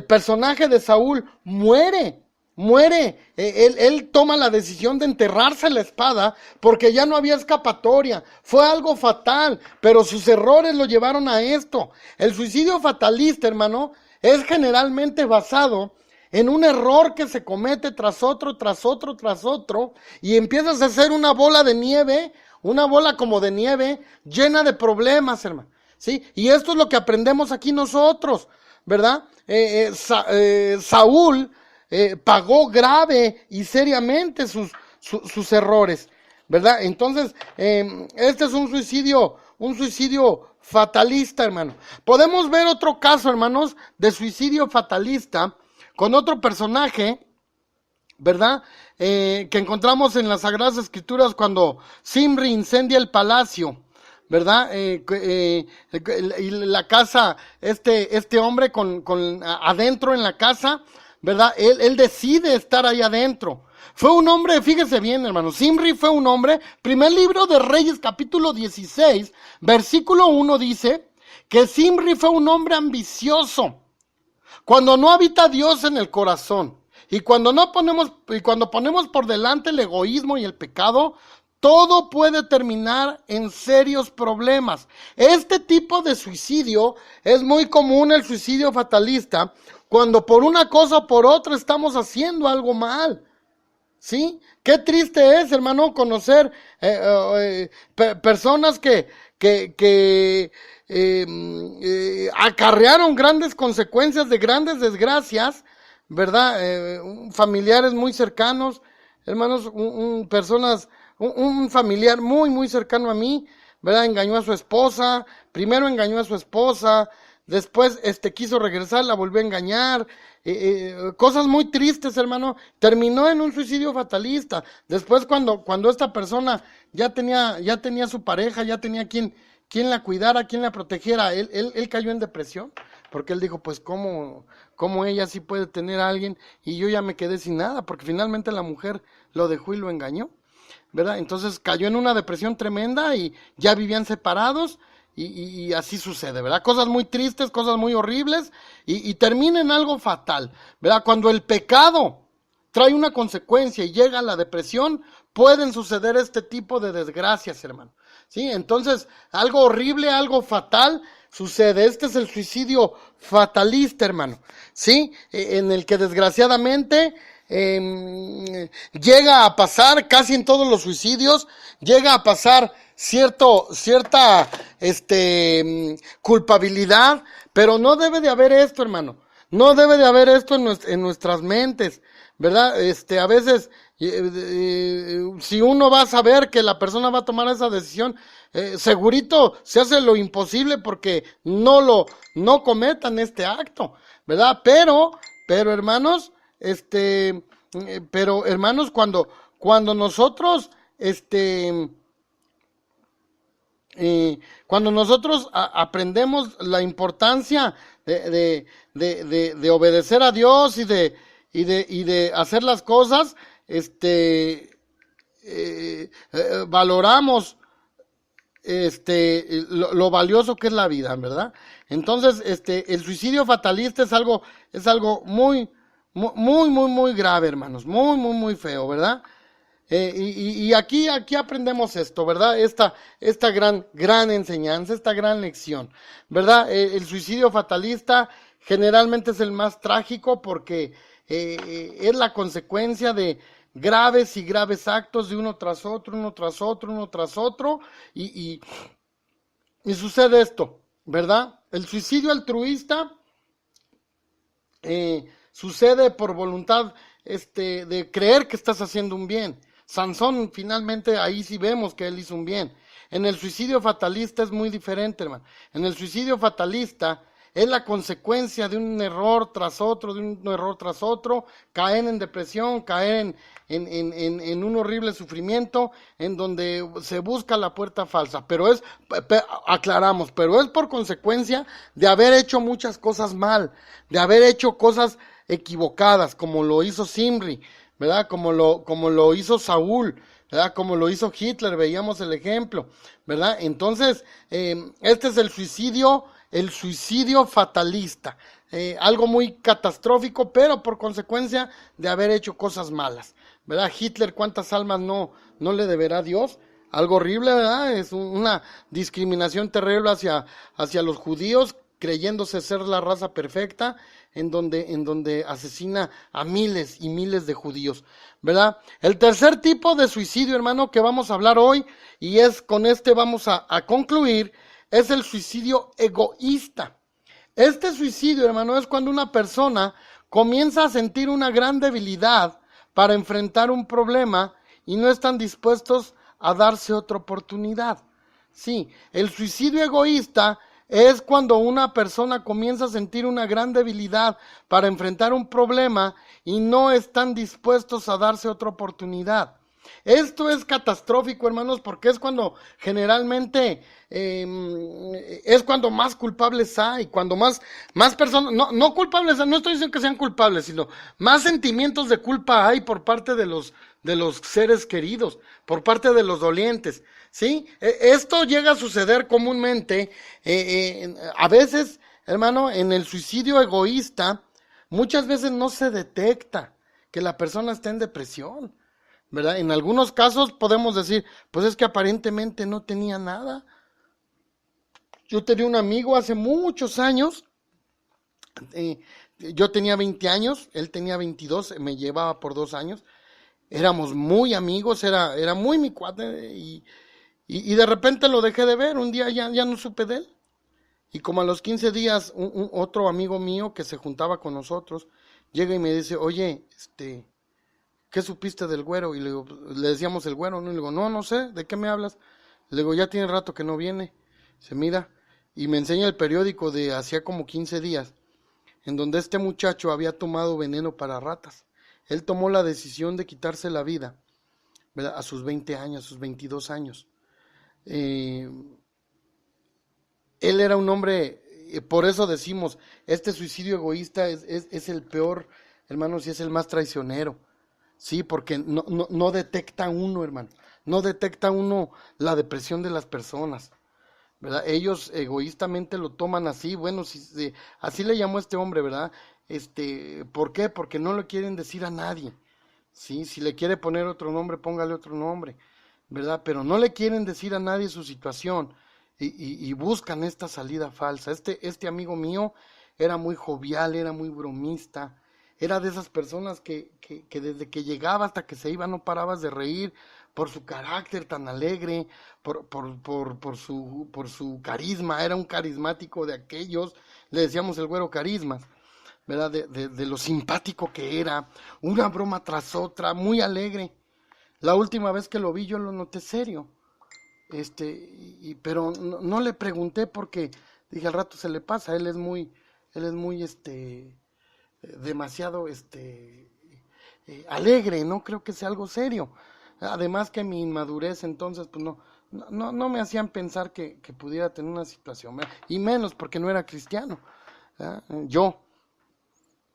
personaje de Saúl muere. Él toma la decisión de enterrarse la espada porque ya no había escapatoria. Fue algo fatal, pero sus errores lo llevaron a esto. El suicidio fatalista, hermano, es generalmente basado en un error que se comete tras otro, y empiezas a hacer una bola de nieve, una bola como de nieve, llena de problemas, hermano, ¿sí? Y esto es lo que aprendemos aquí nosotros, ¿verdad? Saúl pagó grave y seriamente sus errores, ¿verdad? Entonces, este es un suicidio fatalista, hermano. Podemos ver otro caso, hermanos, de suicidio fatalista con otro personaje, ¿verdad? Que encontramos en las Sagradas Escrituras cuando Zimri incendia el palacio, ¿verdad? Y la casa, este hombre adentro en la casa, ¿verdad? Él decide estar ahí adentro. Fue un hombre, fíjese bien, hermano, Zimri fue un hombre, primer libro de Reyes, capítulo 16, versículo 1 dice que Zimri fue un hombre ambicioso. Cuando no habita Dios en el corazón, y cuando ponemos por delante el egoísmo y el pecado, todo puede terminar en serios problemas. Este tipo de suicidio es muy común, el suicidio fatalista, cuando por una cosa o por otra estamos haciendo algo mal. ¿Sí? Qué triste es, hermano, conocer personas que acarrearon grandes consecuencias de grandes desgracias, ¿verdad? Familiares muy cercanos, hermanos, un familiar muy cercano a mí, ¿verdad? Primero engañó a su esposa, después quiso regresar, la volvió a engañar, cosas muy tristes, hermano. Terminó en un suicidio fatalista. Después cuando esta persona ya tenía su pareja, ya tenía quien la cuidara, quien la protegiera, él cayó en depresión, porque él dijo, pues cómo ella sí puede tener a alguien y yo ya me quedé sin nada, porque finalmente la mujer lo dejó y lo engañó, ¿verdad? Entonces cayó en una depresión tremenda y ya vivían separados. Y así sucede, ¿verdad? Cosas muy tristes, cosas muy horribles, y termina en algo fatal, ¿verdad? Cuando el pecado trae una consecuencia y llega a la depresión, pueden suceder este tipo de desgracias, hermano, ¿sí? Entonces, algo horrible, algo fatal sucede. Este es el suicidio fatalista, hermano, ¿sí? En el que desgraciadamente llega a pasar, casi en todos los suicidios, llega a pasar cierta culpabilidad, pero no debe de haber esto, hermano. No debe de haber esto en nuestras mentes, ¿verdad? A veces, si uno va a saber que la persona va a tomar esa decisión, segurito se hace lo imposible porque no cometan este acto, ¿verdad? Pero hermanos, cuando nosotros, cuando nosotros aprendemos la importancia de obedecer a Dios y de hacer las cosas, valoramos lo valioso que es la vida, ¿verdad? Entonces, el suicidio fatalista es algo muy grave, hermanos, muy feo, ¿verdad? Y aquí aprendemos esto, ¿verdad? Esta gran enseñanza, esta gran lección, ¿verdad? El suicidio fatalista generalmente es el más trágico porque es la consecuencia de graves y graves actos de uno tras otro, uno tras otro, uno tras otro, y sucede esto, ¿verdad? El suicidio altruista sucede por voluntad de creer que estás haciendo un bien. Sansón finalmente ahí sí vemos que él hizo un bien. En el suicidio fatalista es muy diferente, hermano. En el suicidio fatalista es la consecuencia de un error tras otro, caer en depresión, caer en un horrible sufrimiento, en donde se busca la puerta falsa. Pero aclaramos, pero es por consecuencia de haber hecho muchas cosas mal, de haber hecho cosas equivocadas, como lo hizo Zimri, ¿verdad? Como lo hizo Saúl, ¿verdad? Como lo hizo Hitler, veíamos el ejemplo, ¿verdad? Entonces, este es el suicidio fatalista, algo muy catastrófico, pero por consecuencia de haber hecho cosas malas, ¿verdad? Hitler, ¿cuántas almas no le deberá a Dios? Algo horrible, ¿verdad? Es una discriminación terrible hacia los judíos, creyéndose ser la raza perfecta, en donde asesina a miles y miles de judíos, ¿verdad? El tercer tipo de suicidio, hermano, que vamos a hablar hoy, y con este vamos a concluir, es el suicidio egoísta. Este suicidio, hermano, es cuando una persona comienza a sentir una gran debilidad para enfrentar un problema y no están dispuestos a darse otra oportunidad. Sí, el suicidio egoísta es cuando una persona comienza a sentir una gran debilidad para enfrentar un problema y no están dispuestos a darse otra oportunidad. Esto es catastrófico, hermanos, porque es cuando generalmente es cuando más culpables hay, cuando más personas, no culpables, no estoy diciendo que sean culpables, sino más sentimientos de culpa hay por parte de los seres queridos, por parte de los dolientes, ¿sí? Esto llega a suceder comúnmente, a veces, hermano, en el suicidio egoísta, muchas veces no se detecta que la persona está en depresión, ¿verdad? En algunos casos podemos decir, pues es que aparentemente no tenía nada. Yo tenía un amigo hace muchos años, yo tenía 20 años, él tenía 22, me llevaba por 2 años, éramos muy amigos, era muy mi cuate, y de repente lo dejé de ver, un día ya no supe de él, y como a los 15 días, otro amigo mío que se juntaba con nosotros, llega y me dice, oye, ¿qué supiste del güero? Y le decíamos el güero, ¿no? Y le digo, no sé, ¿de qué me hablas? Le digo, ya tiene rato que no viene. Se mira, y me enseña el periódico de hacía como 15 días, en donde este muchacho había tomado veneno para ratas. Él tomó la decisión de quitarse la vida, ¿verdad? A sus 20 años, a sus 22 años. Él era un hombre, por eso decimos, este suicidio egoísta es el peor, hermanos, y es el más traicionero. Sí, porque no detecta uno, hermano, no detecta uno la depresión de las personas, ¿verdad? Ellos egoístamente lo toman así, bueno, así le llamó este hombre, ¿verdad? ¿Por qué? Porque no lo quieren decir a nadie, ¿sí? Si le quiere poner otro nombre, póngale otro nombre, ¿verdad? Pero no le quieren decir a nadie su situación y buscan esta salida falsa. Este amigo mío era muy jovial, era muy bromista, era de esas personas que desde que llegaba hasta que se iba no parabas de reír por su carácter tan alegre, por su carisma, era un carismático de aquellos, le decíamos el güero carismas, ¿verdad? De lo simpático que era, una broma tras otra, muy alegre. La última vez que lo vi yo lo noté serio, pero no le pregunté porque dije al rato se le pasa, él es muy demasiado alegre, no creo que sea algo serio. Además que mi inmadurez entonces pues no me hacían pensar que pudiera tener una situación, ¿verdad? Y menos porque no era cristiano, ¿verdad? Yo.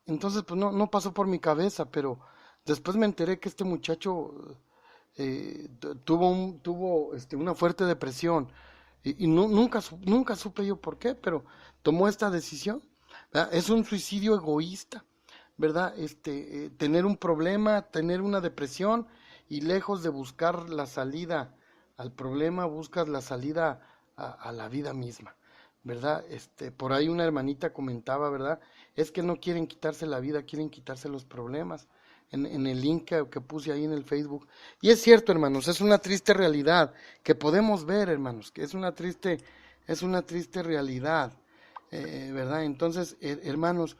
Entonces pues no pasó por mi cabeza, pero después me enteré que este muchacho tuvo una fuerte depresión y nunca supe yo por qué, pero tomó esta decisión, ¿verdad? Es un suicidio egoísta, ¿verdad? Tener un problema, tener una depresión y lejos de buscar la salida al problema, buscas la salida a la vida misma, ¿verdad? Por ahí una hermanita comentaba, ¿verdad? Es que no quieren quitarse la vida, quieren quitarse los problemas. En el link que puse ahí en el Facebook. Y es cierto, hermanos, es una triste realidad que podemos ver, hermanos, que es una triste realidad, ¿verdad? Entonces, hermanos,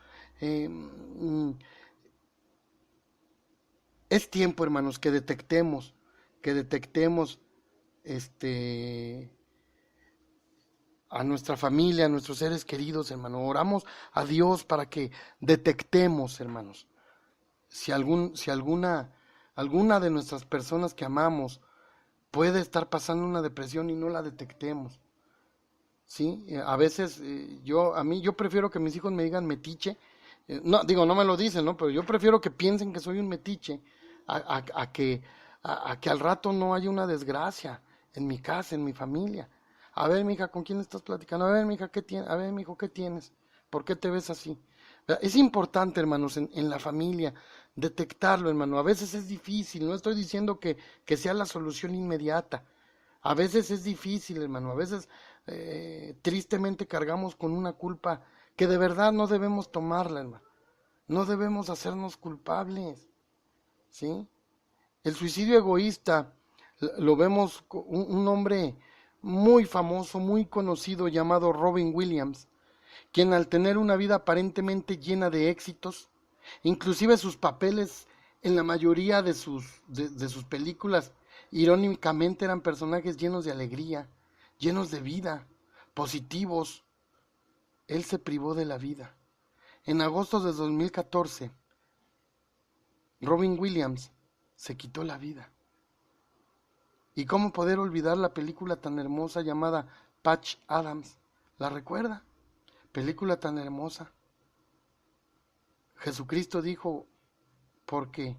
es tiempo, hermanos, que detectemos, a nuestra familia, a nuestros seres queridos, hermanos. Oramos a Dios para que detectemos, hermanos, si alguna de nuestras personas que amamos puede estar pasando una depresión y no la detectemos. ¿Sí? A veces yo prefiero que mis hijos me digan metiche. No, digo, no me lo dicen, ¿no? Pero yo prefiero que piensen que soy un metiche a que al rato no haya una desgracia en mi casa, en mi familia. A ver, mija, ¿con quién estás platicando? A ver, mija, ¿qué tienes? A ver, mijo, ¿qué tienes? ¿Por qué te ves así? Es importante, hermanos, en la familia, detectarlo, hermano. A veces es difícil, no estoy diciendo que sea la solución inmediata. A veces es difícil, hermano. A veces tristemente cargamos con una culpa que de verdad no debemos tomarla, hermano. No debemos hacernos culpables, ¿sí? El suicidio egoísta lo vemos con un hombre muy famoso, muy conocido, llamado Robin Williams, quien al tener una vida aparentemente llena de éxitos, inclusive sus papeles en la mayoría de sus películas, irónicamente eran personajes llenos de alegría, llenos de vida, positivos. Él se privó de la vida. En agosto de 2014, Robin Williams se quitó la vida. ¿Y cómo poder olvidar la película tan hermosa llamada Patch Adams? ¿La recuerda? Película tan hermosa. Jesucristo dijo, porque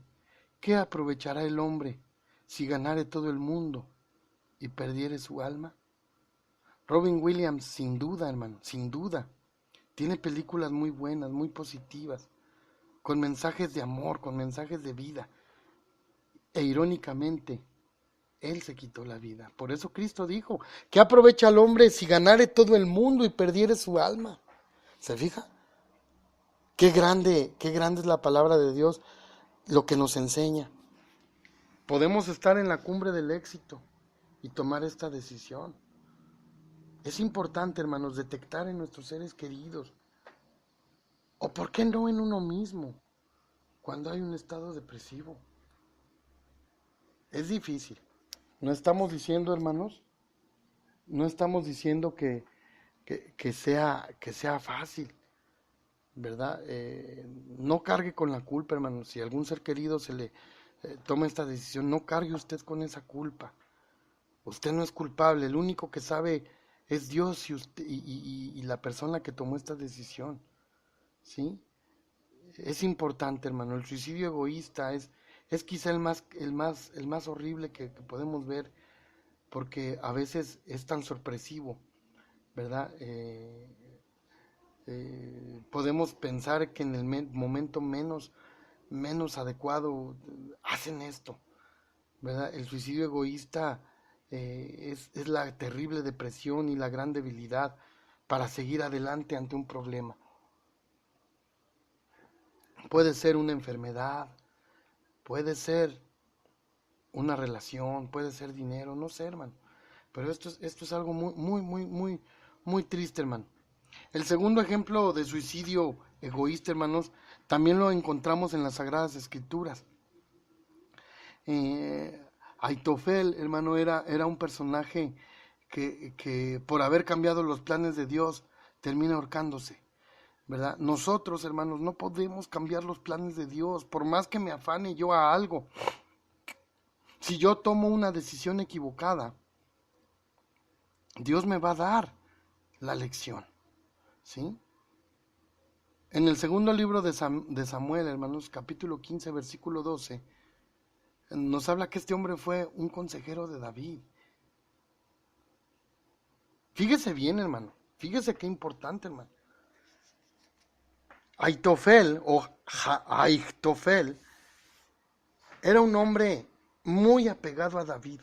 ¿qué aprovechará el hombre si ganare todo el mundo y perdiere su alma? Robin Williams, sin duda, hermano, sin duda, tiene películas muy buenas, muy positivas, con mensajes de amor, con mensajes de vida. E irónicamente, él se quitó la vida. Por eso Cristo dijo, ¿qué aprovecha el hombre si ganare todo el mundo y perdiere su alma? ¿Se fija? Qué grande es la palabra de Dios, lo que nos enseña. Podemos estar en la cumbre del éxito y tomar esta decisión. Es importante, hermanos, detectar en nuestros seres queridos, o por qué no en uno mismo, cuando hay un estado depresivo. Es difícil. No estamos diciendo, hermanos, no estamos diciendo que sea fácil, ¿verdad? No cargue con la culpa, hermanos. Si a algún ser querido se le toma esta decisión, no cargue usted con esa culpa. Usted no es culpable, el único que sabe es Dios y, usted, y la persona que tomó esta decisión, ¿sí? Es importante, hermano. El suicidio egoísta es quizá el más horrible que podemos ver, porque a veces es tan sorpresivo, ¿verdad? Podemos pensar que en el momento menos adecuado hacen esto, ¿verdad? El suicidio egoísta es la terrible depresión y la gran debilidad para seguir adelante ante un problema. Puede ser una enfermedad, puede ser una relación, puede ser dinero, no sé, hermano. Pero esto es algo muy triste, hermano. El segundo ejemplo de suicidio egoísta, hermanos, también lo encontramos en las Sagradas Escrituras. Aitofel, hermano, era un personaje que por haber cambiado los planes de Dios termina ahorcándose, ¿verdad? Nosotros, hermanos, no podemos cambiar los planes de Dios, por más que me afane yo a algo. Si yo tomo una decisión equivocada, Dios me va a dar la lección, ¿sí? En el segundo libro de Samuel, hermanos, capítulo 15, versículo 12, nos habla que este hombre fue un consejero de David. Fíjese bien, hermano, fíjese qué importante, hermano. Aitofel era un hombre muy apegado a David.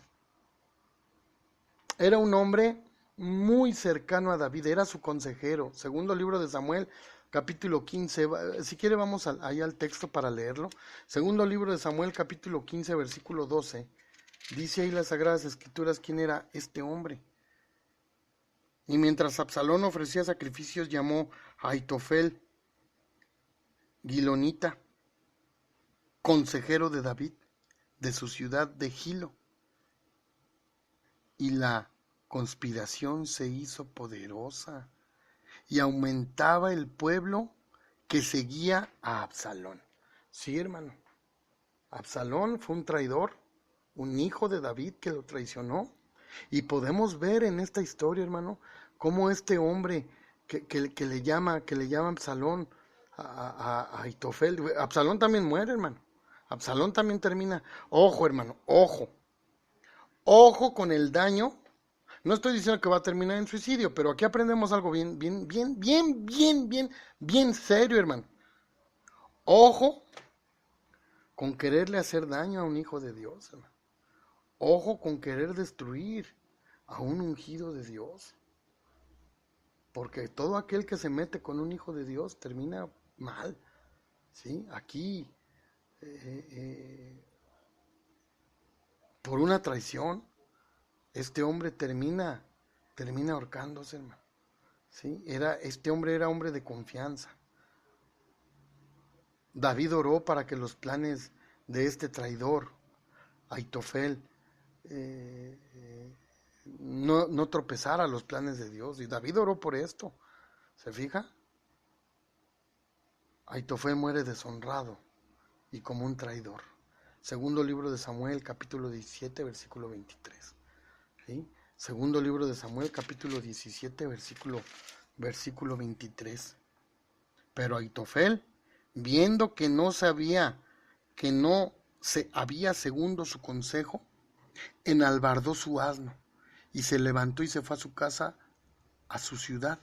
Era un hombre muy cercano a David, era su consejero. Segundo libro de Samuel, capítulo 15. Si quiere vamos allá al texto para leerlo. Segundo libro de Samuel, capítulo 15, versículo 12. Dice ahí las Sagradas Escrituras quién era este hombre. Y mientras Absalón ofrecía sacrificios, llamó a Aitofel, Gilonita, consejero de David, de su ciudad de Gilo. Y la conspiración se hizo poderosa y aumentaba el pueblo que seguía a Absalón. Sí, hermano. Absalón fue un traidor, un hijo de David que lo traicionó. Y podemos ver en esta historia, hermano, cómo este hombre que le llama Absalón a Aitofel, Absalón también muere, hermano. Absalón también termina. Ojo, hermano, ojo con el daño. No estoy diciendo que va a terminar en suicidio, pero aquí aprendemos algo bien serio, hermano. Ojo con quererle hacer daño a un hijo de Dios, hermano. Ojo con querer destruir a un ungido de Dios. Porque todo aquel que se mete con un hijo de Dios termina mal. ¿Sí? Aquí, por una traición, este hombre termina ahorcándose, hermano. ¿Sí? Este hombre era hombre de confianza. David oró para que los planes de este traidor, Aitofel, no tropezara los planes de Dios. Y David oró por esto. ¿Se fija? Aitofel muere deshonrado y como un traidor. Segundo libro de Samuel, capítulo 17, versículo 23. ¿Sí? Segundo libro de Samuel, capítulo 17, versículo 23. Pero Aitofel, viendo que no se había segundo su consejo, enalbardó su asno y se levantó y se fue a su casa, a su ciudad.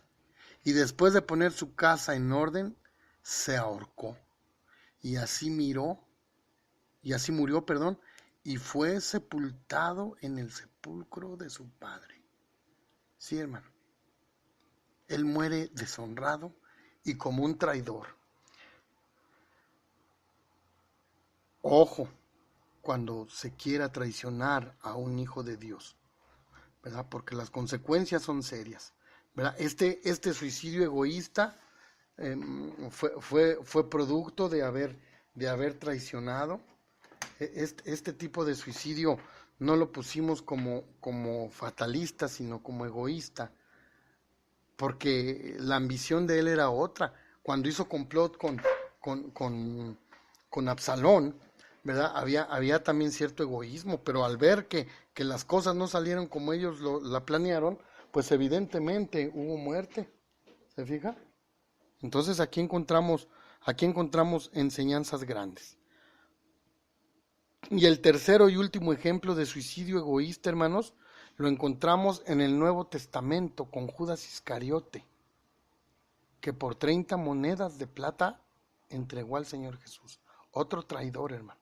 Y después de poner su casa en orden, se ahorcó. Y así murió, y fue sepultado en el sepulcro de su padre. Sí, hermano. Él muere deshonrado y como un traidor. Ojo, cuando se quiera traicionar a un hijo de Dios, ¿verdad? Porque las consecuencias son serias, ¿verdad? Este suicidio egoísta fue producto de haber traicionado. Este tipo de suicidio no lo pusimos como fatalista, sino como egoísta, porque la ambición de él era otra. Cuando hizo complot con Absalón, ¿verdad? Había también cierto egoísmo, pero al ver que las cosas no salieron como ellos la planearon, pues evidentemente hubo muerte. ¿Se fija? Entonces aquí encontramos enseñanzas grandes. Y el tercero y último ejemplo de suicidio egoísta, hermanos, lo encontramos en el Nuevo Testamento con Judas Iscariote, que por 30 monedas de plata entregó al Señor Jesús. Otro traidor, hermano.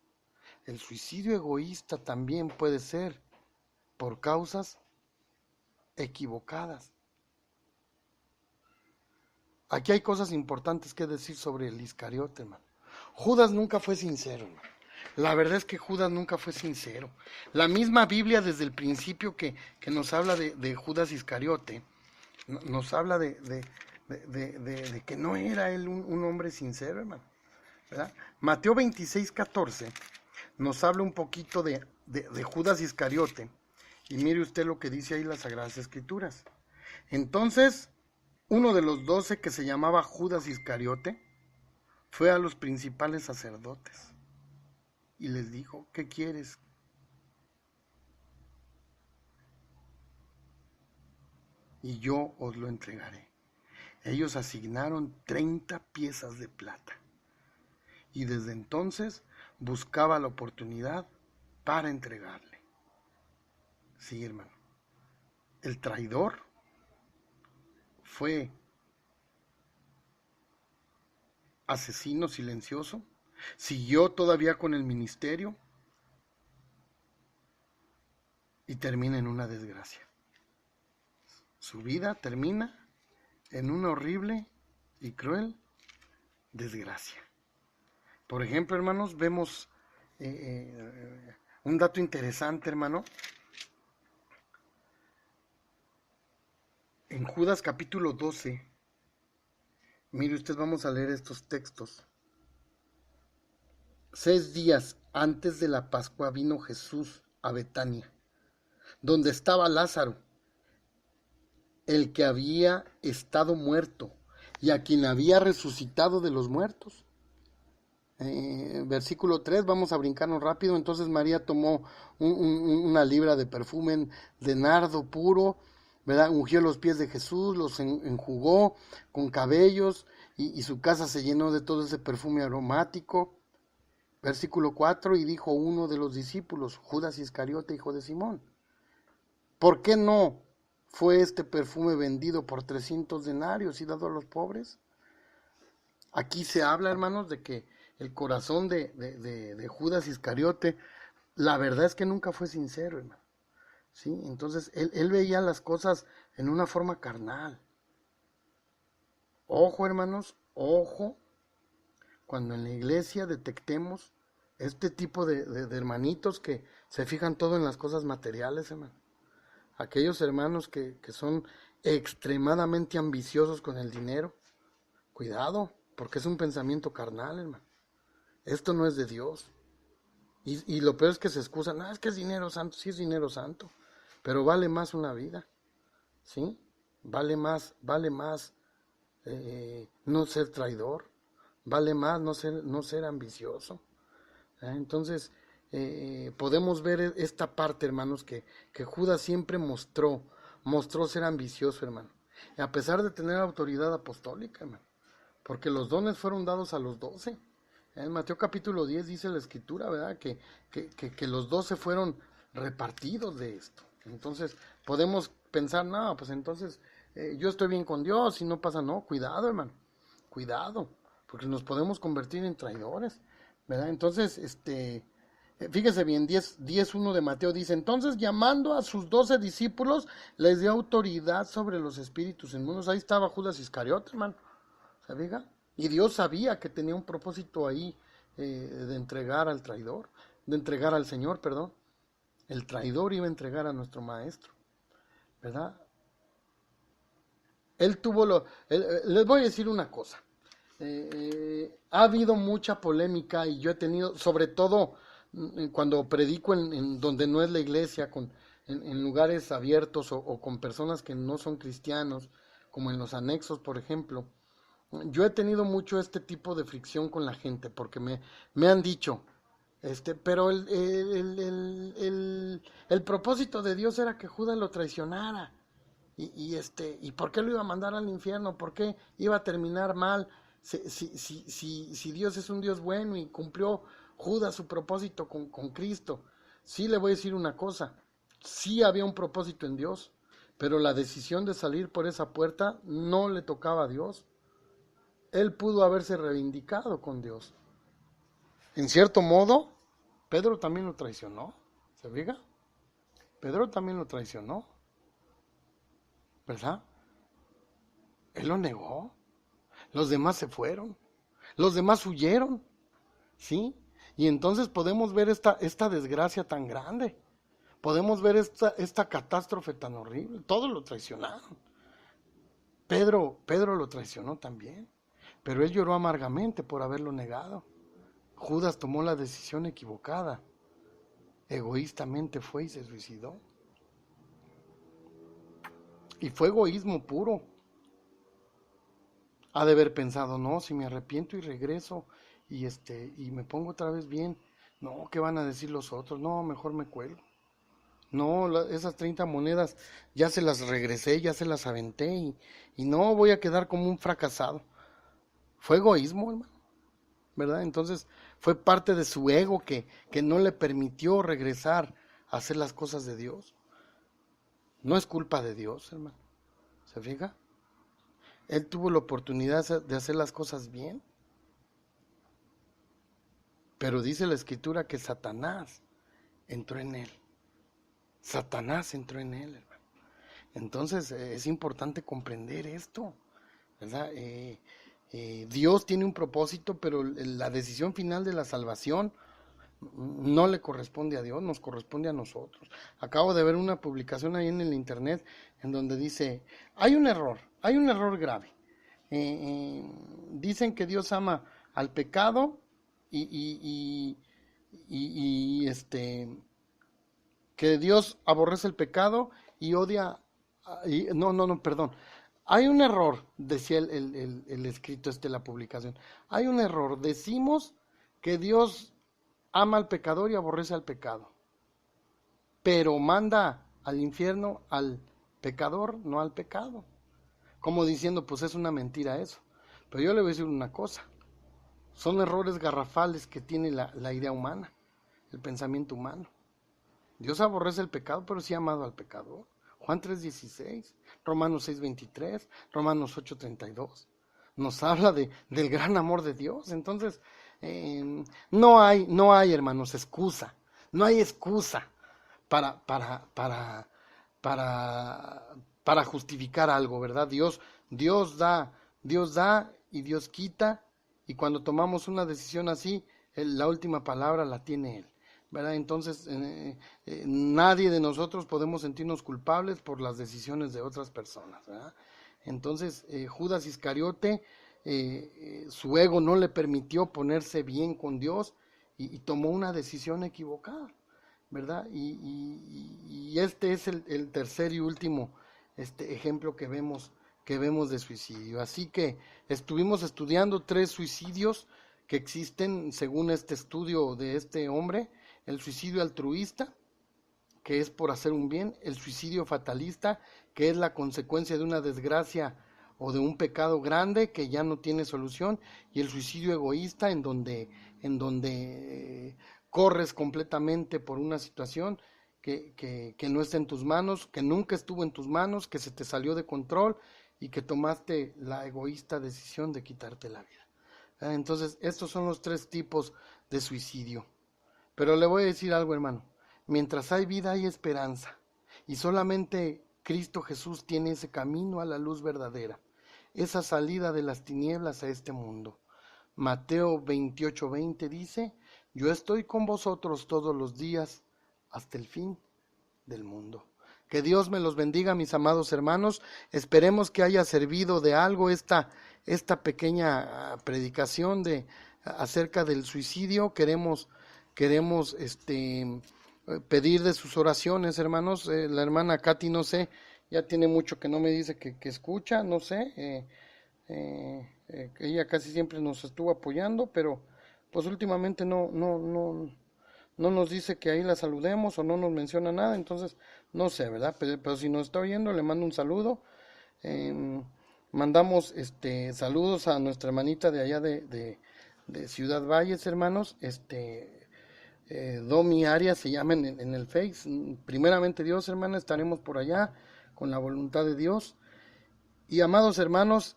El suicidio egoísta también puede ser por causas equivocadas. Aquí hay cosas importantes que decir sobre el Iscariote, hermano. Judas nunca fue sincero, hermano. La verdad es que Judas nunca fue sincero. La misma Biblia desde el principio que nos habla de Judas Iscariote, nos habla de que no era él un hombre sincero, hermano, ¿verdad? Mateo 26:14 nos habla un poquito de Judas Iscariote. Y mire usted lo que dice ahí las Sagradas Escrituras. Entonces, uno de los 12 que se llamaba Judas Iscariote fue a los principales sacerdotes y les dijo, ¿qué quieres? Y yo os lo entregaré. Ellos asignaron 30 piezas de plata. Y desde entonces buscaba la oportunidad para entregarle. Sí, hermano. El traidor fue asesino silencioso, siguió todavía con el ministerio, y termina en una desgracia. Su vida termina en una horrible y cruel desgracia. Por ejemplo, hermanos, vemos un dato interesante, hermano. En Judas capítulo 12, mire usted, vamos a leer estos textos. 6 días antes de la Pascua vino Jesús a Betania, donde estaba Lázaro, el que había estado muerto y a quien había resucitado de los muertos. Versículo 3, vamos a brincarnos rápido. Entonces María tomó una libra de perfume de nardo puro, ¿verdad? Ungió los pies de Jesús, los enjugó con cabellos y su casa se llenó de todo ese perfume aromático. Versículo 4, y dijo uno de los discípulos, Judas Iscariote, hijo de Simón, ¿por qué no fue este perfume vendido por 300 denarios y dado a los pobres? Aquí se habla, hermanos, de que el corazón de Judas Iscariote, la verdad es que nunca fue sincero, hermano. ¿Sí? Entonces, él veía las cosas en una forma carnal. Ojo, hermanos, ojo, cuando en la iglesia detectemos este tipo de hermanitos que se fijan todo en las cosas materiales, hermano. Aquellos hermanos que son extremadamente ambiciosos con el dinero, cuidado, porque es un pensamiento carnal, hermano. Esto no es de Dios. Y lo peor es que se excusan, es que es dinero santo, sí es dinero santo, pero vale más una vida, ¿sí? Vale más no ser traidor, vale más no ser ambicioso. Entonces, podemos ver esta parte, hermanos, que Judas siempre mostró ser ambicioso, hermano, y a pesar de tener autoridad apostólica, hermano, porque los dones fueron dados a los 12. En Mateo capítulo 10 dice la escritura, ¿verdad? Que los 12 fueron repartidos de esto. Entonces podemos pensar, no, pues entonces yo estoy bien con Dios y no pasa, no, cuidado, hermano, cuidado, porque nos podemos convertir en traidores, ¿verdad? Entonces, fíjese bien, 10:1 de Mateo dice, entonces llamando a sus 12 discípulos, les dio autoridad sobre los espíritus inmundos. Ahí estaba Judas Iscariote, hermano, ¿se fija? Y Dios sabía que tenía un propósito ahí de entregar al traidor, de entregar al Señor, perdón. El traidor iba a entregar a nuestro maestro, ¿verdad? Él tuvo les voy a decir una cosa. Ha habido mucha polémica y yo he tenido, sobre todo cuando predico en donde no es la iglesia, en lugares abiertos o con personas que no son cristianos, como en los anexos, por ejemplo. Yo he tenido mucho este tipo de fricción con la gente, porque me han dicho, pero el propósito de Dios era que Judas lo traicionara. ¿Y por qué lo iba a mandar al infierno? ¿Por qué iba a terminar mal? Si Dios es un Dios bueno y cumplió Judas su propósito con Cristo. Sí, le voy a decir una cosa, sí había un propósito en Dios, pero la decisión de salir por esa puerta no le tocaba a Dios. Él pudo haberse reivindicado con Dios. En cierto modo, Pedro también lo traicionó. ¿Se fija? Pedro también lo traicionó, ¿verdad? Él lo negó. Los demás se fueron. Los demás huyeron. ¿Sí? Y entonces podemos ver esta desgracia tan grande. Podemos ver esta catástrofe tan horrible. Todos lo traicionaron. Pedro lo traicionó también. Pero él lloró amargamente por haberlo negado. Judas tomó la decisión equivocada. Egoístamente fue y se suicidó. Y fue egoísmo puro. Ha de haber pensado, no, si me arrepiento y regreso y me pongo otra vez bien, no, ¿qué van a decir los otros? No, mejor me cuelgo. No, esas 30 monedas ya se las regresé, ya se las aventé y no voy a quedar como un fracasado. Fue egoísmo, hermano, ¿verdad? Entonces fue parte de su ego que no le permitió regresar a hacer las cosas de Dios. No es culpa de Dios, hermano. ¿Se fija? Él tuvo la oportunidad de hacer las cosas bien. Pero dice la escritura que Satanás entró en él. Satanás entró en él, hermano. Entonces es importante comprender esto, ¿verdad? Dios tiene un propósito, pero la decisión final de la salvación no le corresponde a Dios, nos corresponde a nosotros. Acabo de ver una publicación ahí en el internet en donde dice, hay un error grave. Dicen que Dios ama al pecado que Dios aborrece el pecado y odia, perdón. Hay un error, decía el escrito la publicación. Hay un error, decimos que Dios ama al pecador y aborrece al pecado, pero manda al infierno al pecador, no al pecado. Como diciendo, pues es una mentira eso. Pero yo le voy a decir una cosa, son errores garrafales que tiene la idea humana, el pensamiento humano. Dios aborrece el pecado, pero sí ha amado al pecador. Juan 3:16, Romanos 6:23, Romanos 8:32. Nos habla del gran amor de Dios. Entonces, no hay, hermanos, excusa. No hay excusa para justificar algo, ¿verdad? Dios da y Dios quita. Y cuando tomamos una decisión así, la última palabra la tiene Él, ¿verdad? Entonces, nadie de nosotros podemos sentirnos culpables por las decisiones de otras personas, ¿verdad? Entonces, Judas Iscariote, su ego no le permitió ponerse bien con Dios y tomó una decisión equivocada, ¿verdad? Y este es el tercer y último ejemplo que vemos de suicidio. Así que estuvimos estudiando 3 suicidios que existen según este estudio de este hombre: el suicidio altruista, que es por hacer un bien; el suicidio fatalista, que es la consecuencia de una desgracia o de un pecado grande que ya no tiene solución; y el suicidio egoísta, en donde corres completamente por una situación que no está en tus manos, que nunca estuvo en tus manos, que se te salió de control y que tomaste la egoísta decisión de quitarte la vida. Entonces, estos son los 3 tipos de suicidio. Pero le voy a decir algo, hermano. Mientras hay vida hay esperanza. Y solamente Cristo Jesús tiene ese camino a la luz verdadera, esa salida de las tinieblas a este mundo. Mateo 28:20 dice: yo estoy con vosotros todos los días hasta el fin del mundo. Que Dios me los bendiga, mis amados hermanos. Esperemos que haya servido de algo esta pequeña predicación acerca del suicidio. Queremos pedir de sus oraciones, hermanos. La hermana Katy, no sé, ya tiene mucho que no me dice que escucha, no sé. Ella casi siempre nos estuvo apoyando, pero pues últimamente no nos dice que ahí la saludemos o no nos menciona nada. Entonces no sé, ¿verdad? Pero si nos está oyendo, le mando un saludo. Mandamos saludos a nuestra hermanita de allá de Ciudad Valles, hermanos. Domi Arias se llama en el Face. Primeramente Dios, hermana, estaremos por allá con la voluntad de Dios. Y amados hermanos,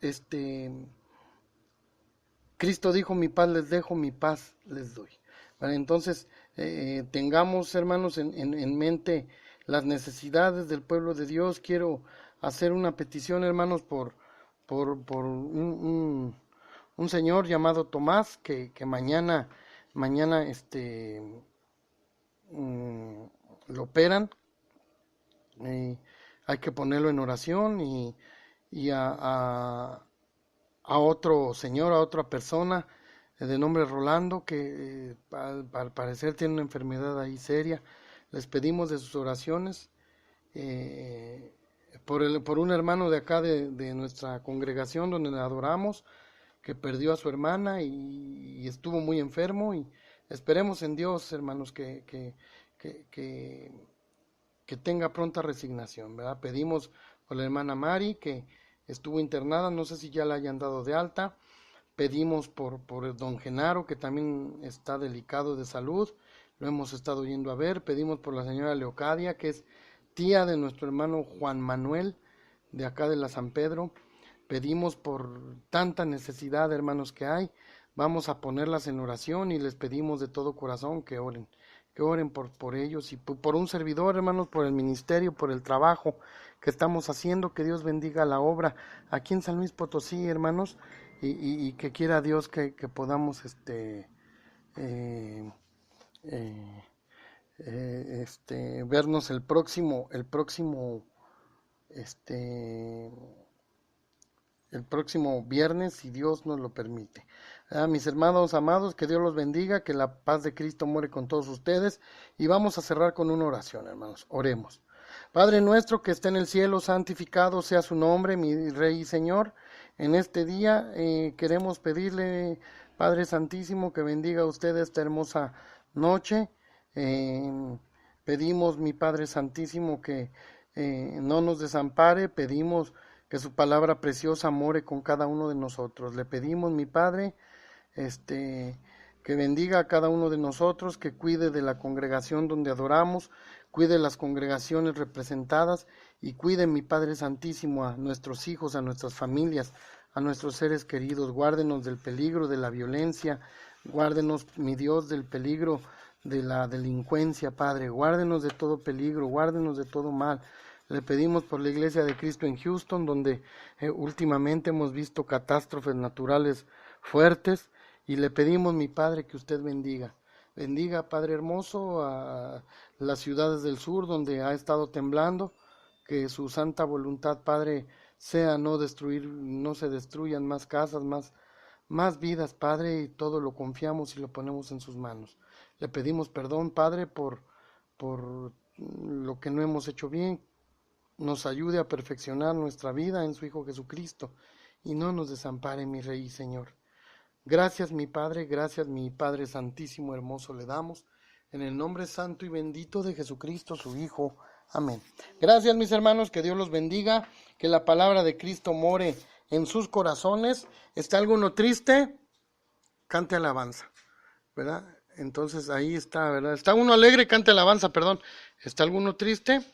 Cristo dijo: mi paz les dejo, mi paz les doy. Vale, entonces, tengamos, hermanos, en mente las necesidades del pueblo de Dios. Quiero hacer una petición, hermanos, por un señor llamado Tomás, que mañana lo operan. Hay que ponerlo en oración, y a otro señor, a otra persona de nombre Rolando, que al parecer tiene una enfermedad ahí seria. Les pedimos de sus oraciones, por un hermano de acá de nuestra congregación donde adoramos, que perdió a su hermana y estuvo muy enfermo. Y esperemos en Dios, hermanos, que tenga pronta resignación, ¿verdad? Pedimos por la hermana Mari, que estuvo internada, no sé si ya la hayan dado de alta. Pedimos por don Genaro, que también está delicado de salud, lo hemos estado yendo a ver. Pedimos por la señora Leocadia, que es tía de nuestro hermano Juan Manuel, de acá de la San Pedro. Pedimos por tanta necesidad, hermanos, que hay. Vamos a ponerlas en oración y les pedimos de todo corazón que oren. que oren por ellos y por un servidor, hermanos, por el ministerio, por el trabajo que estamos haciendo, que Dios bendiga la obra aquí en San Luis Potosí, hermanos, y que quiera Dios que podamos vernos el próximo viernes, si Dios nos lo permite. Mis hermanos amados, que Dios los bendiga, que la paz de Cristo muere con todos ustedes, y vamos a cerrar con una oración, hermanos. Oremos. Padre nuestro que está en el cielo, santificado sea su nombre, mi Rey y Señor. En este día queremos pedirle, Padre Santísimo, que bendiga a usted esta hermosa noche. Pedimos, mi Padre Santísimo, que no nos desampare. Pedimos que su palabra preciosa more con cada uno de nosotros. Le pedimos, mi Padre, que bendiga a cada uno de nosotros, que cuide de la congregación donde adoramos, cuide las congregaciones representadas y cuide, mi Padre Santísimo, a nuestros hijos, a nuestras familias, a nuestros seres queridos. Guárdenos del peligro de la violencia, guárdenos, mi Dios, del peligro de la delincuencia, Padre. Guárdenos de todo peligro, guárdenos de todo mal. Le pedimos por la Iglesia de Cristo en Houston, donde últimamente hemos visto catástrofes naturales fuertes, y le pedimos, mi Padre, que usted bendiga. Bendiga, Padre hermoso, a las ciudades del sur donde ha estado temblando, que su santa voluntad, Padre, sea no se destruyan más casas, más vidas, Padre, y todo lo confiamos y lo ponemos en sus manos. Le pedimos perdón, Padre, por lo que no hemos hecho bien. Nos ayude a perfeccionar nuestra vida en su Hijo Jesucristo, y no nos desampare, mi Rey y Señor. Gracias, mi Padre, gracias, mi Padre Santísimo, hermoso, le damos, en el nombre santo y bendito de Jesucristo, su Hijo. Amén. Gracias, mis hermanos, que Dios los bendiga, que la palabra de Cristo more en sus corazones. ¿Está alguno triste? Cante alabanza, ¿verdad? Entonces ahí está, ¿verdad? ¿Está uno alegre? Cante alabanza, perdón. ¿Está alguno triste?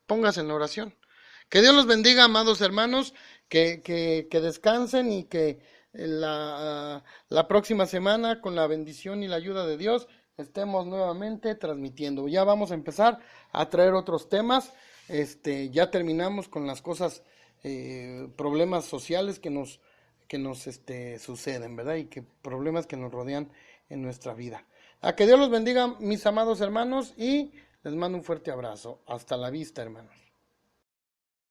Póngase en la oración. Que Dios los bendiga, amados hermanos, que descansen, y que la próxima semana, con la bendición y la ayuda de Dios, estemos nuevamente transmitiendo. Ya vamos a empezar a traer otros temas. Ya terminamos con las cosas, problemas sociales que nos suceden, ¿verdad? Y que problemas que nos rodean en nuestra vida. A que Dios los bendiga, mis amados hermanos, y les mando un fuerte abrazo. Hasta la vista, hermanos.